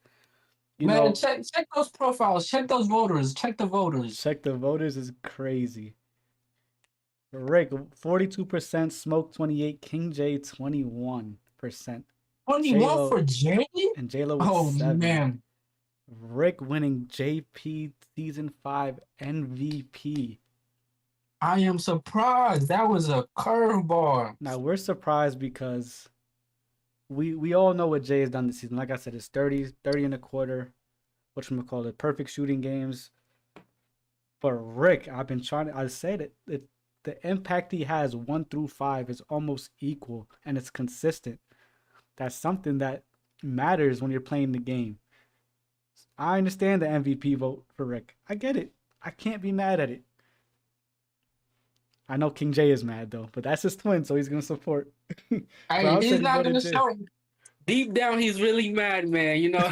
You Man, know, check those profiles. Check those voters. Check the voters. check the voters is crazy. Rick, 42%, Smoke 28, King J 21%. 21 J-Lo, for J? and J-Lo with Oh 7. man. Rick winning JP season 5 MVP. I am surprised. That was a curveball. Now we're surprised because we all know what Jay has done this season. Like I said, it's 30 and a quarter, whatchamacallit, perfect shooting games. But Rick, I said it, the impact he has 1 through 5 is almost equal and it's consistent. That's something that matters when you're playing the game. I understand the MVP vote for Rick. I get it. I can't be mad at it. I know King J is mad though, but that's his twin, so he's gonna support. Brown He's said he not voted gonna Jay. show. Deep down, he's really mad, man. You know,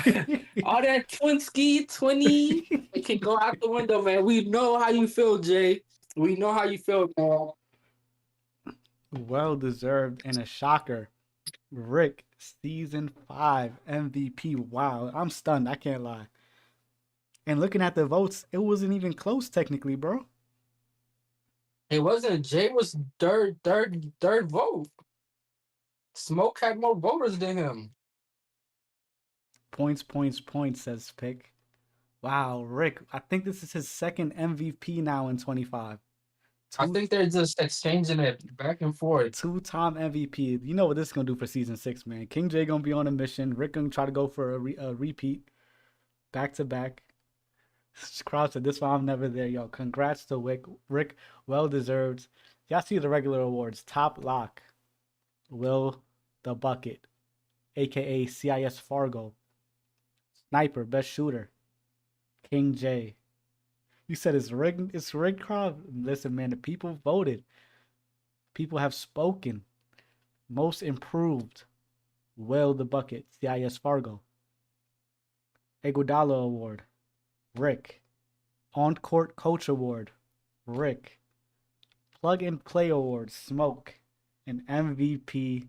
all that Twinsky 20, it can go out the window, man. We know how you feel, Jay. We know how you feel, man. Well deserved and a shocker. Rick, season 5 MVP. Wow, I'm stunned. I can't lie. And looking at the votes, it wasn't even close technically, bro. It wasn't. Jay was third vote. Smoke had more voters than him. Points, says Pick. Wow, Rick, I think this is his second MVP now in 25. I think they're just exchanging it back and forth. Two-time MVP. You know what this is going to do for season 6, man. King J going to be on a mission. Rick going to try to go for a repeat. Back-to-back. Crowd said, this why I'm never there, yo. Congrats to Rick. Well-deserved. Y'all see the regular awards. Top lock. Will the Bucket. A.K.A. CIS Fargo. Sniper. Best shooter. King J. You said it's rigged. It's rigged, crowd. Listen, man, the people voted. People have spoken. Most improved. Will the Bucket. CIS Fargo. Iguodala Award. Rick. On Court Coach Award. Rick. Plug and Play Award. Smoke. And MVP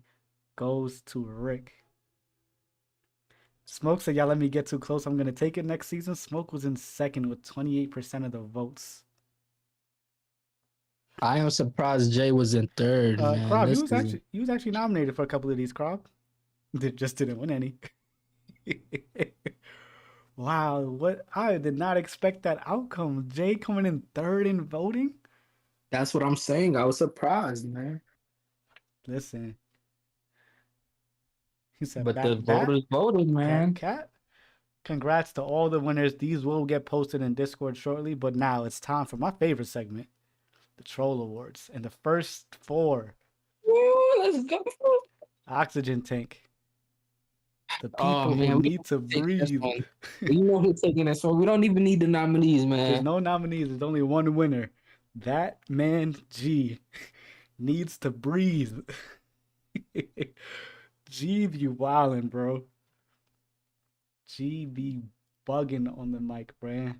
goes to Rick. Smoke said, y'all let me get too close. I'm going to take it next season. Smoke was in second with 28% of the votes. I am surprised Jay was in third, man. Krob, This you was actually nominated for a couple of these, Krob. Just didn't win any. Wow, what? I did not expect that outcome. Jay coming in third in voting? That's what I'm saying. I was surprised, man. Listen. He said, But the voters voted, man. Cat. Congrats to all the winners. These will get posted in Discord shortly, but now it's time for my favorite segment, the Troll Awards. And the first 4, Ooh, let's go. Oxygen Tank. The people Oh, man, who we need to take this breathe. one. You know who's taking this one. We don't even need the nominees, There's man. no nominees. There's only one winner. That man G needs to breathe. G be wildin', bro. G be bugging on the mic, bruh.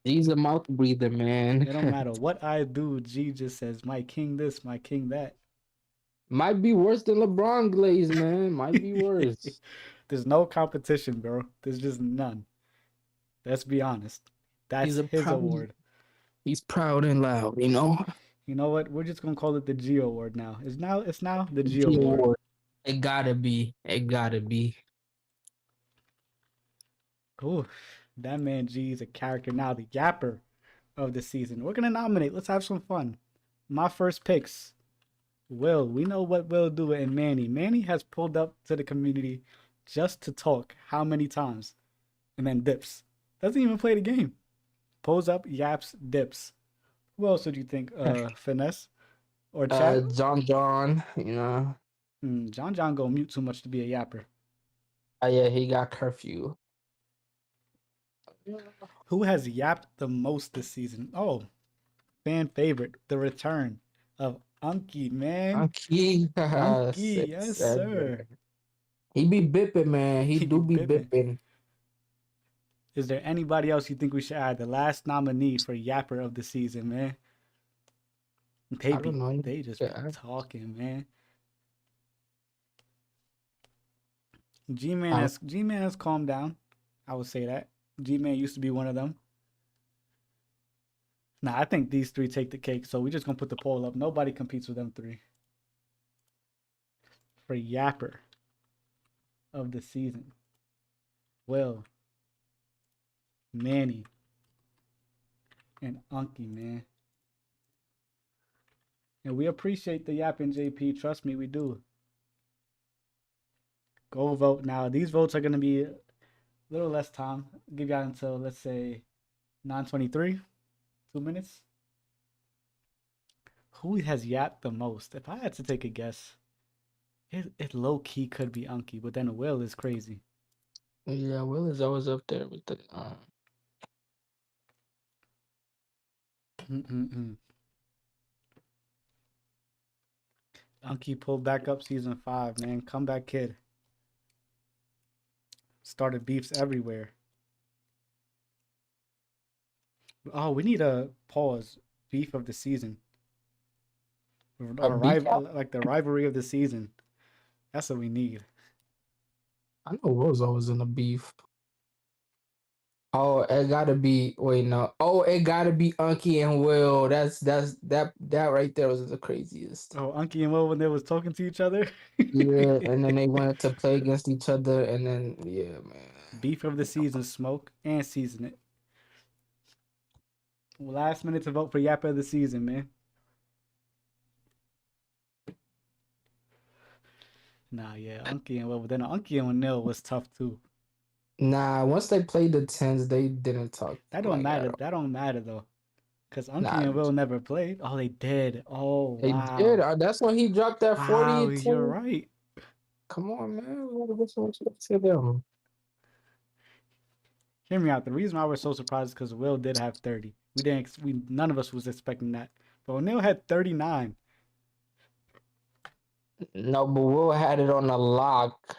He's a mouth breather, man. It don't matter what I do. G just says, my king this, my king that. Might be worse than LeBron Glaze, man. Might be worse. There's no competition, bro. There's just none. Let's be honest. That's He's a his proud- award. He's proud and loud, you know. You know what? We're just gonna call it the G Award now. It's now the G G Award. Award. It gotta be. It gotta be. Ooh, that man G is a character now, the yapper of the season. We're gonna nominate. Let's have some fun. My first picks. Will. We know what Will do and Manny. Manny has pulled up to the community just to talk. How many times? And then dips. Doesn't even play the game. Pulls up, yaps, dips. Who else would you think? Finesse? Or Chad? John, you know. John go mute too much to be a yapper. Oh yeah, he got curfew. Who has yapped the most this season? Oh, fan favorite, the return of Unky, man. Unky, Unky, yes, sir. He be bipping, man. He do be bipping. Is there anybody else you think we should add? The last nominee for yapper of the season, man. I don't know. They just be talking, man. G-Man has calmed down. I would say that. G-Man used to be one of them. Nah, I think these 3 take the cake, so we're just going to put the poll up. Nobody competes with them 3. For yapper of the season. Will, Manny, and Unky, man. And we appreciate the yapping, JP. Trust me, we do. Go vote now. These votes are going to be a little less time. I'll give y'all until, let's say, 9:23. 2 minutes. Who has yapped the most? If I had to take a guess, it low-key could be Unky, but then Will is crazy. Yeah, Will is always up there with the Unky pulled back up season 5, man. Comeback kid. Started beefs everywhere. Oh, we need a pause. Beef of the season. Like the rivalry of the season. That's what we need. I know Will's always in a beef. Oh, it gotta be. Wait, no. Oh, it gotta be Unky and Will. That right there was the craziest. Oh, Unky and Will when they was talking to each other. Yeah, and then they wanted to play against each other, and then yeah, man. Beef of the season, smoke and season it. Last minute to vote for Yapper of the season, man. Nah, yeah, Unky and Will, but then Unky and Will was tough too. Nah, once they played the tens, they didn't talk That don't like matter. that. That don't matter though, cause Unky Nah, and Will never played. Oh, they did. Oh, they did. wow. That's when he dropped that 40 Wow, and you're 10. right. Come on, man. We gotta get some respect to them. Hear me out. The reason why we're so surprised is because Will did have 30. We didn't. We none of us was expecting that. But O'Neal had 39. No, but Will had it on the lock.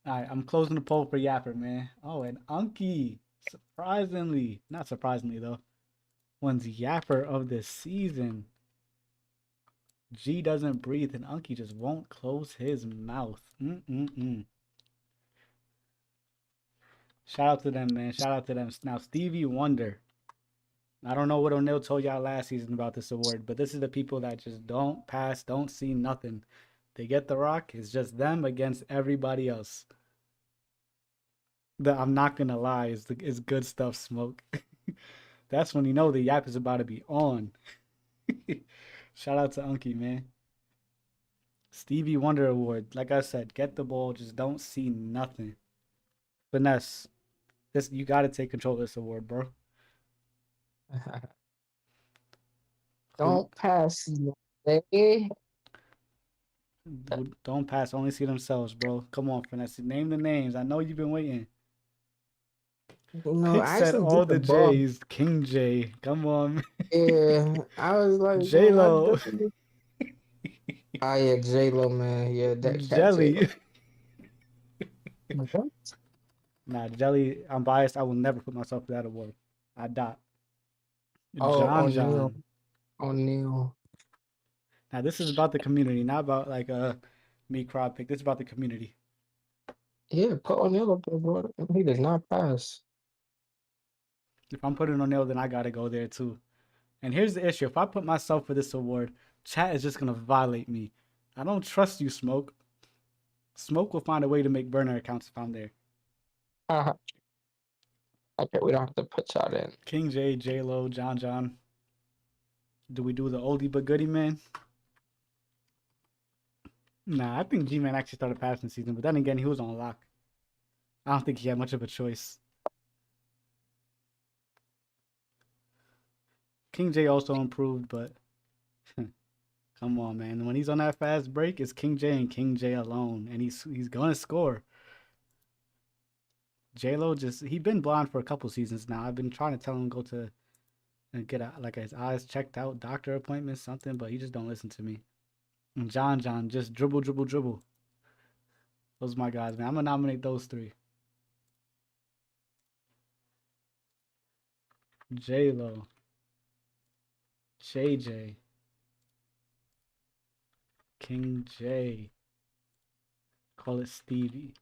All right, I'm closing the poll for Yapper, man. Oh, and Unky, surprisingly, not surprisingly though, wins Yapper of the season. G doesn't breathe, and Unky just won't close his mouth. Shout out to them, man. Shout out to them. Now, Stevie Wonder. I don't know what O'Neal told y'all last season about this award, but this is the people that just don't pass, don't see nothing. They get the rock. It's just them against everybody else. I'm not gonna lie, it's good stuff, Smoke. That's when you know the Yap is about to be on. Shout out to Unky, man. Stevie Wonder Award. Like I said, get the ball, just don't see nothing. Finesse. This you gotta take control of this award, bro. Don't pass. Eh? Don't pass, only see themselves, bro. Come on, Finesse. Name the names. I know you've been waiting. No, Pick I said actually all get the the ball. J's. King J. Come on. Yeah, I was like, J man, I Lo. definitely. Ah, yeah, J Lo, man. Yeah, that cat J Jelly. Lo. Nah, Jelly, I'm biased. I will never put myself for that award. I dot. Oh, John O'Neal. John. O'Neal. Now this is about the community, not about like a me crowd pick. This is about the community. Yeah, put O'Neal up there, bro. He does not pass. If I'm putting O'Neal, then I gotta go there too. And here's the issue: if I put myself for this award, chat is just gonna violate me. I don't trust you, Smoke. Smoke will find a way to make burner accounts if I'm there. Uh-huh. Okay, we don't have to put y'all in. King J, J Lo, John John. Do we do the oldie but goodie man? Nah, I think G-Man actually started passing the season, but then again, he was on lock. I don't think he had much of a choice. King J also improved, but come on, man. When he's on that fast break, it's King J and King J alone, and he's gonna score. J-Lo he been blind for a couple seasons now. I've been trying to tell him go to and get like his eyes checked out, doctor appointment, something, but he just don't listen to me. And John John just dribble, dribble, dribble. Those are my guys, man. I'm gonna nominate those three. J-Lo, JJ, King J. Call it Stevie.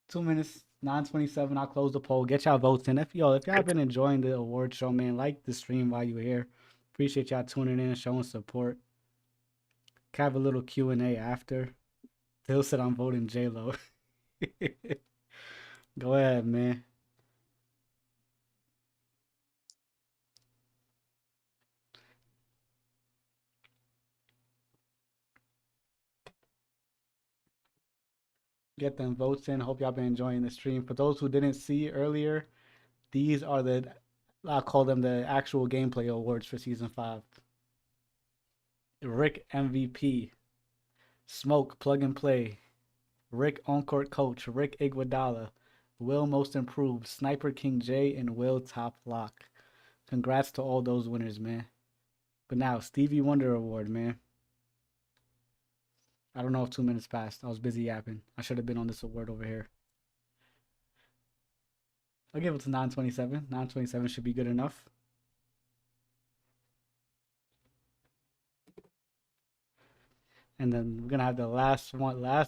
Two minutes, 9:27. I'll close the poll. Get y'all votes in. If y'all been enjoying the award show, man, like the stream while you're here. Appreciate y'all tuning in, showing support. Have a little Q&A after. Phil said I'm voting J-Lo. Go ahead, man. Get them votes in. Hope y'all been enjoying the stream. For those who didn't see earlier, these are I'll call them the actual gameplay awards for season 5. Rick MVP, Smoke Plug and Play, Rick On-Court Coach, Rick Iguodala, Will Most Improved, Sniper King J, and Will Top Lock. Congrats to all those winners, man. But now, Stevie Wonder Award, man. I don't know if 2 minutes passed. I was busy yapping. I should have been on this award over here. I'll give it to 9:27. 9:27 should be good enough. And then we're gonna have the last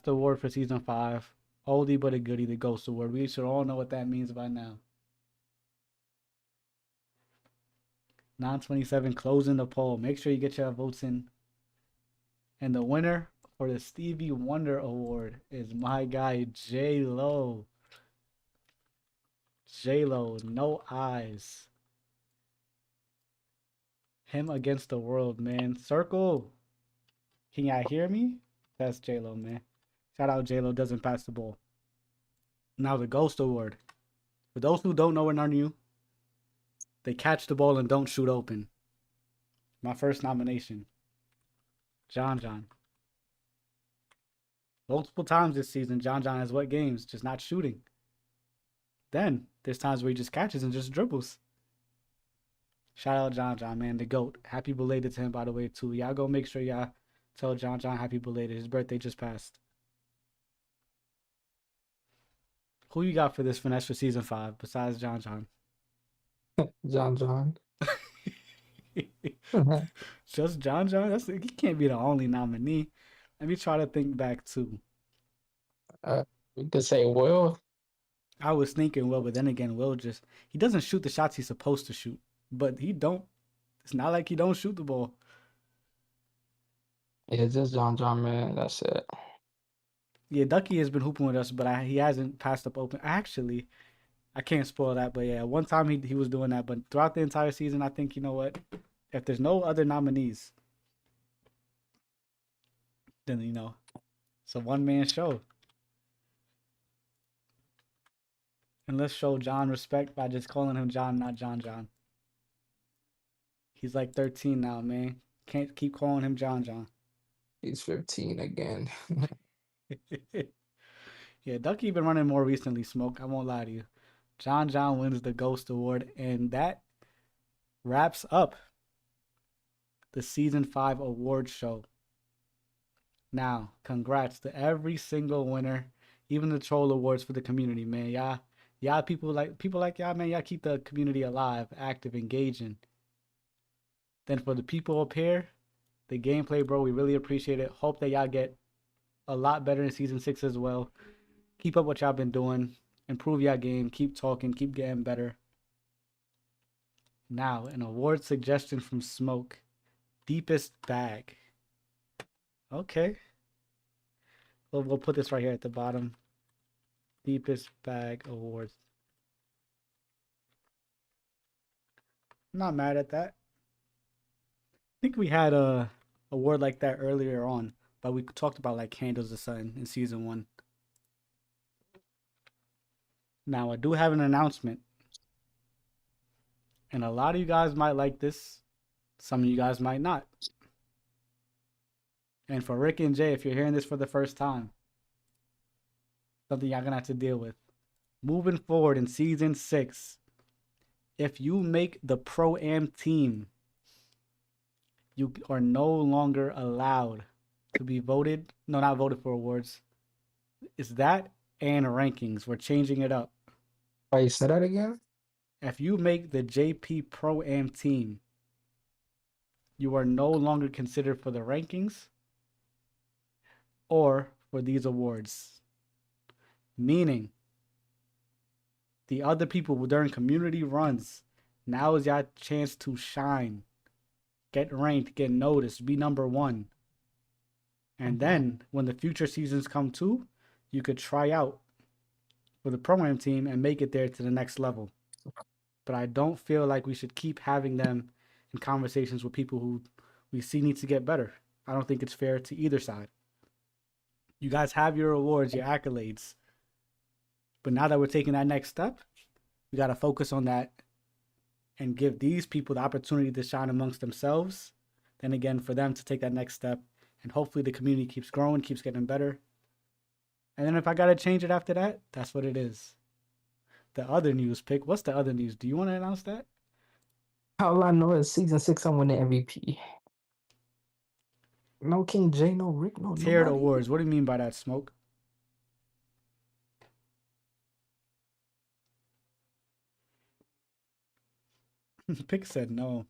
award for season 5. Oldie but a goodie, the Ghost Award. We should all know what that means by now. 927 closing the poll. Make sure you get your votes in. And the winner for the Stevie Wonder Award is my guy J Lo. J Lo, no eyes. Him against the world, man. Circle. Can y'all hear me? That's J Lo, man. Shout out J Lo, doesn't pass the ball. Now the Ghost Award. For those who don't know and are new, they catch the ball and don't shoot open. My first nomination. John John. Multiple times this season, John John has what games? Just not shooting. Then there's times where he just catches and just dribbles. Shout out John John, man, the GOAT. Happy belated to him, by the way, too. Y'all go make sure y'all tell John John happy belated. His birthday just passed. Who you got for this finesse for season 5 besides John John? John. Just John John? He can't be the only nominee. Let me try to think back too. We could say Will. I was thinking Will, but then again, Will he doesn't shoot the shots he's supposed to shoot. But it's not like he don't shoot the ball. Yeah, just John, man. That's it. Yeah, Ducky has been hooping with us, but he hasn't passed up open. Actually, I can't spoil that, but yeah, one time he was doing that. But throughout the entire season, I think, you know what? If there's no other nominees, then, it's a one-man show. And let's show John respect by just calling him John, not John John. He's like 13 now, man. Can't keep calling him John John. He's 15 again. Yeah, Ducky been running more recently, Smoke. I won't lie to you. John John wins the Ghost Award, and that wraps up the Season 5 award show. Now, congrats to every single winner, even the troll awards for the community, man. Y'all people like y'all, man, y'all keep the community alive, active, engaging. Then for the people up here, the gameplay, bro, we really appreciate it. Hope that y'all get a lot better in season 6 as well. Keep up what y'all been doing. Improve y'all game. Keep talking. Keep getting better. Now, an award suggestion from Smoke. Deepest bag. Okay. We'll put this right here at the bottom. Deepest bag awards. I'm not mad at that. I think we had a award like that earlier on, but we talked about like Candles of Sun in season 1. Now I do have an announcement, and a lot of you guys might like this, some of you guys might not. And for Rick and Jay, if you're hearing this for the first time, something y'all gonna have to deal with. Moving forward in season 6, if you make the Pro-Am team, you are no longer allowed to be voted. No, not voted for awards. It's that and rankings. We're changing it up. Wait, you said that again? If you make the JP Pro-Am team, you are no longer considered for the rankings or for these awards. Meaning, the other people during community runs, now is your chance to shine. Get ranked, get noticed, be number 1. And then, when the future seasons come too, you could try out for the Pro-Am team and make it there to the next level. But I don't feel like we should keep having them in conversations with people who we see need to get better. I don't think it's fair to either side. You guys have your awards, your accolades. But now that we're taking that next step, we got to focus on that and give these people the opportunity to shine amongst themselves. Then again, for them to take that next step. And hopefully the community keeps growing, keeps getting better. And then if I got to change it after that, that's what it is. The other news pick. What's the other news? Do you want to announce that? All I know is season 6, I'm winning MVP. No King J, no Rick, no Tiered nobody. awards. What do you mean by that, Smoke? Pick said no.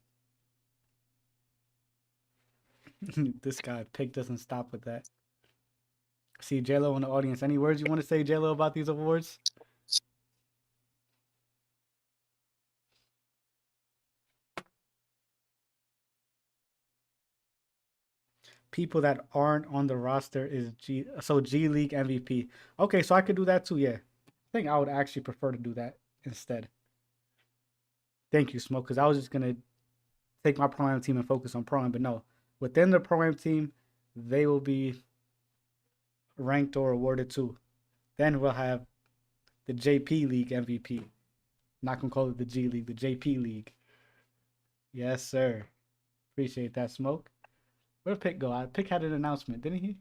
This guy pick doesn't stop with that. See JLo in the audience. Any words you want to say, JLo, about these awards? People that aren't on the roster is G League MVP. Okay, so I could do that too. Yeah, I think I would actually prefer to do that instead. Thank you, Smoke, because I was just gonna take my Pro-Am team and focus on Pro-Am, but no, within the Pro-Am team, they will be ranked or awarded too. Then we'll have the JP League MVP. Not gonna call it the G League, the JP League. Yes, sir. Appreciate that, Smoke. Where'd Pick go? Pick had an announcement, didn't he?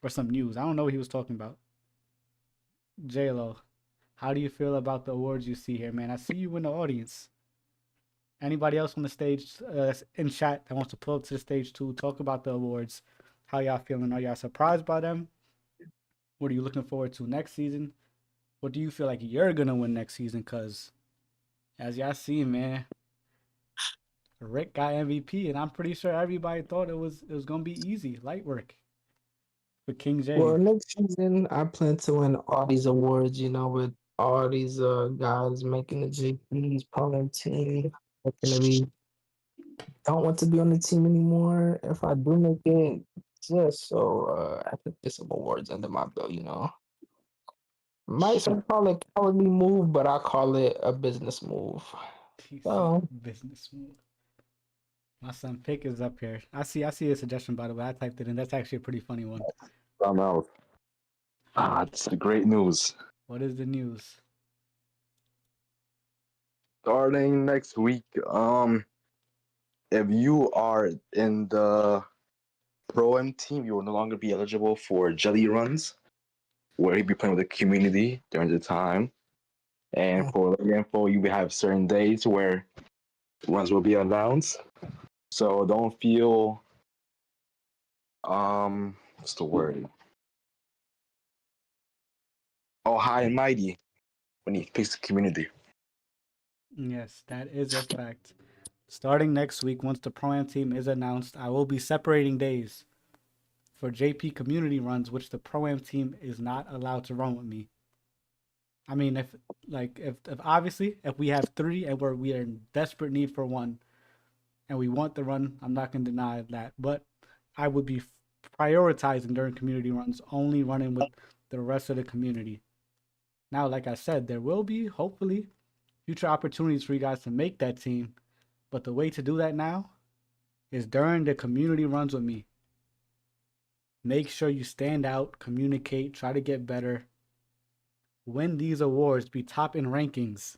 Or some news. I don't know what he was talking about. JLo, how do you feel about the awards you see here, man? I see you in the audience. Anybody else on the stage in chat that wants to pull up to the stage too, talk about the awards. How y'all feeling? Are y'all surprised by them? What are you looking forward to next season? What do you feel like you're gonna win next season? Because as y'all see, man, Rick got MVP, and I'm pretty sure everybody thought it was gonna be easy, light work for King J. Well, next season I plan to win all these awards. You know, with all these guys making the JP's Pro-Am team. I'm gonna be don't want to be on the team anymore. If I do make it, just so I could get some awards under my belt. You know, might some call it cowardly move, but I call it a business move. He said So business move. My son Pick is up here. I see a suggestion, by the way. I typed it in. That's actually a pretty funny one. I'm out. It's the great news. What is the news? Starting next week, if you are in the Pro-Am team, you will no longer be eligible for jelly runs, where you'll be playing with the community during the time. And for the info, you will have certain days where runs will be announced. So don't feel what's the word? Oh, high and mighty when he picks the community. Yes, that is a fact. Starting next week, once the Pro-Am team is announced, I will be separating days for JP community runs, which the Pro-Am team is not allowed to run with me. I mean, if obviously if we have three and we are in desperate need for one, and we want the run, I'm not gonna deny that. But I would be prioritizing during community runs, only running with the rest of the community. Now, like I said, there will be hopefully future opportunities for you guys to make that team. But the way to do that now is during the community runs with me. Make sure you stand out, communicate, try to get better, win these awards, be top in rankings.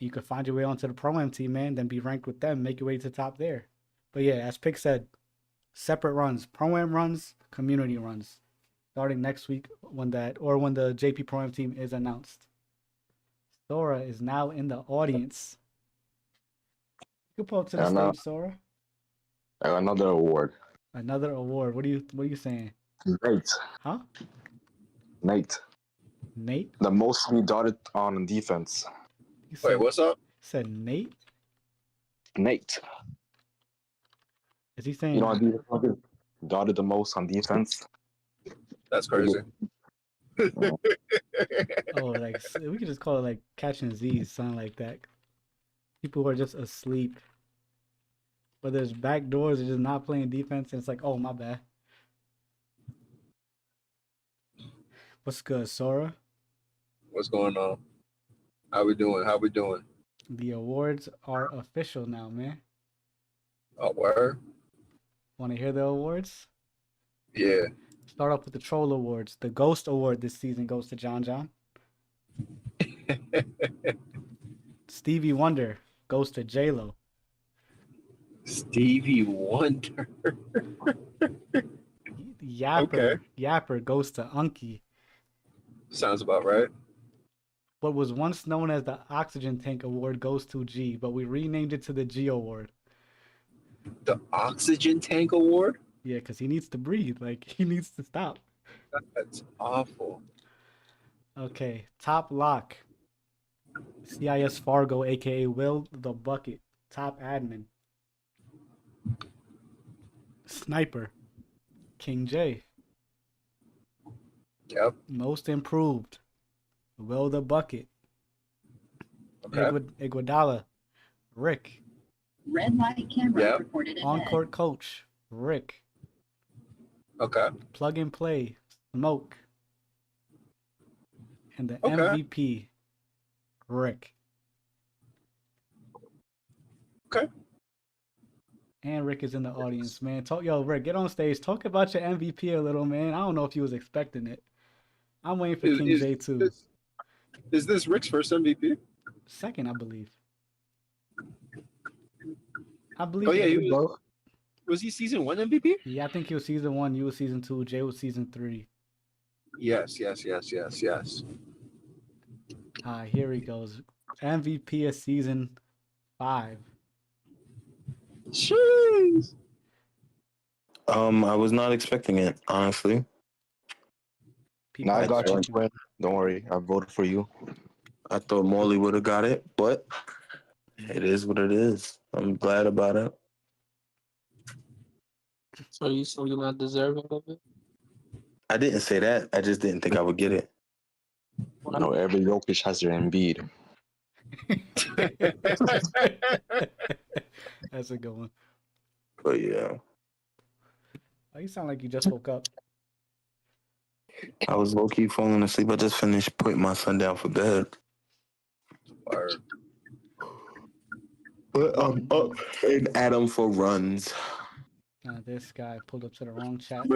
You could find your way onto the Pro-Am team, man, then be ranked with them, make your way to the top there. But yeah, as Pick said, separate runs, Pro-Am runs, community runs, starting next week when the JP Pro-Am team is announced. Sora is now in the audience. You can pull up to the stage, Sora. Another award. Another award. What are you saying? Nate. Huh? Nate. Nate? The most we dotted on defense. Wait, what's up? Said Nate? Nate. Is he saying? You know, I dotted the most on defense. That's crazy. Oh, like we could just call it like catching Z's, something like that. People who are just asleep. But there's back doors, they're just not playing defense, and it's like, oh, my bad. What's good, Sora? What's going on? How we doing? The awards are official now, man. Oh, word? Want to hear the awards? Yeah. Start off with the Troll Awards. The Ghost Award this season goes to John John. Stevie Wonder goes to J-Lo. Stevie Wonder. Yapper goes to Unky. Sounds about right. What was once known as the Oxygen Tank Award goes to G, but we renamed it to the G Award. The Oxygen Tank Award? Yeah, because he needs to breathe. Like, he needs to stop. That's awful. Okay, Top Lock. CIS Fargo, a.k.a. Will the Bucket. Top Admin. Sniper. King J. Yep. Most improved. Will the Bucket. Okay. Iguodala. Rick. Red light camera Yep. reported ahead. On court coach. Rick. Okay. Plug and play. Smoke. And the Okay. MVP. Rick. Okay. And Rick is in the audience, man. Rick, get on stage. Talk about your MVP a little, man. I don't know if you was expecting it. I'm waiting for King J too. Is this Rick's first MVP? Second, I believe. I believe. Oh yeah, he Both. was he season 1 MVP? Yeah, I think he was season 1. You was season 2. Jay was season 3. Yes. Here he goes. MVP of season 5. Jeez. I was not expecting it, honestly. People Now I are got you, checking. twin. Don't worry, I voted for you. I thought Morley would have got it, but it is what it is. I'm glad about it. So you're not deserving of it? I didn't say that. I just didn't think I would get it. You know, every Jokic has their Embiid. That's a good one. But yeah, Oh, you sound like you just woke up. I was low key falling asleep. I just finished putting my son down for bed. Or But I'm up in Adam for runs. This guy pulled up to the wrong chat.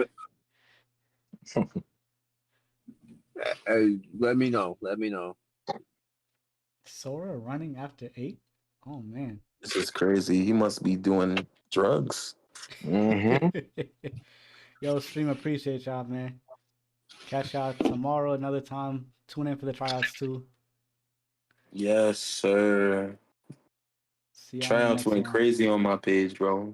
hey, let me know. Sora running after 8? Oh, man. This is crazy. He must be doing drugs. Mm-hmm. Yo, stream, appreciate y'all, man. Catch y'all tomorrow, another time. Tune in for the tryouts, too. Yes, sir. See y'all in the Tryouts next went one. crazy on my page, bro.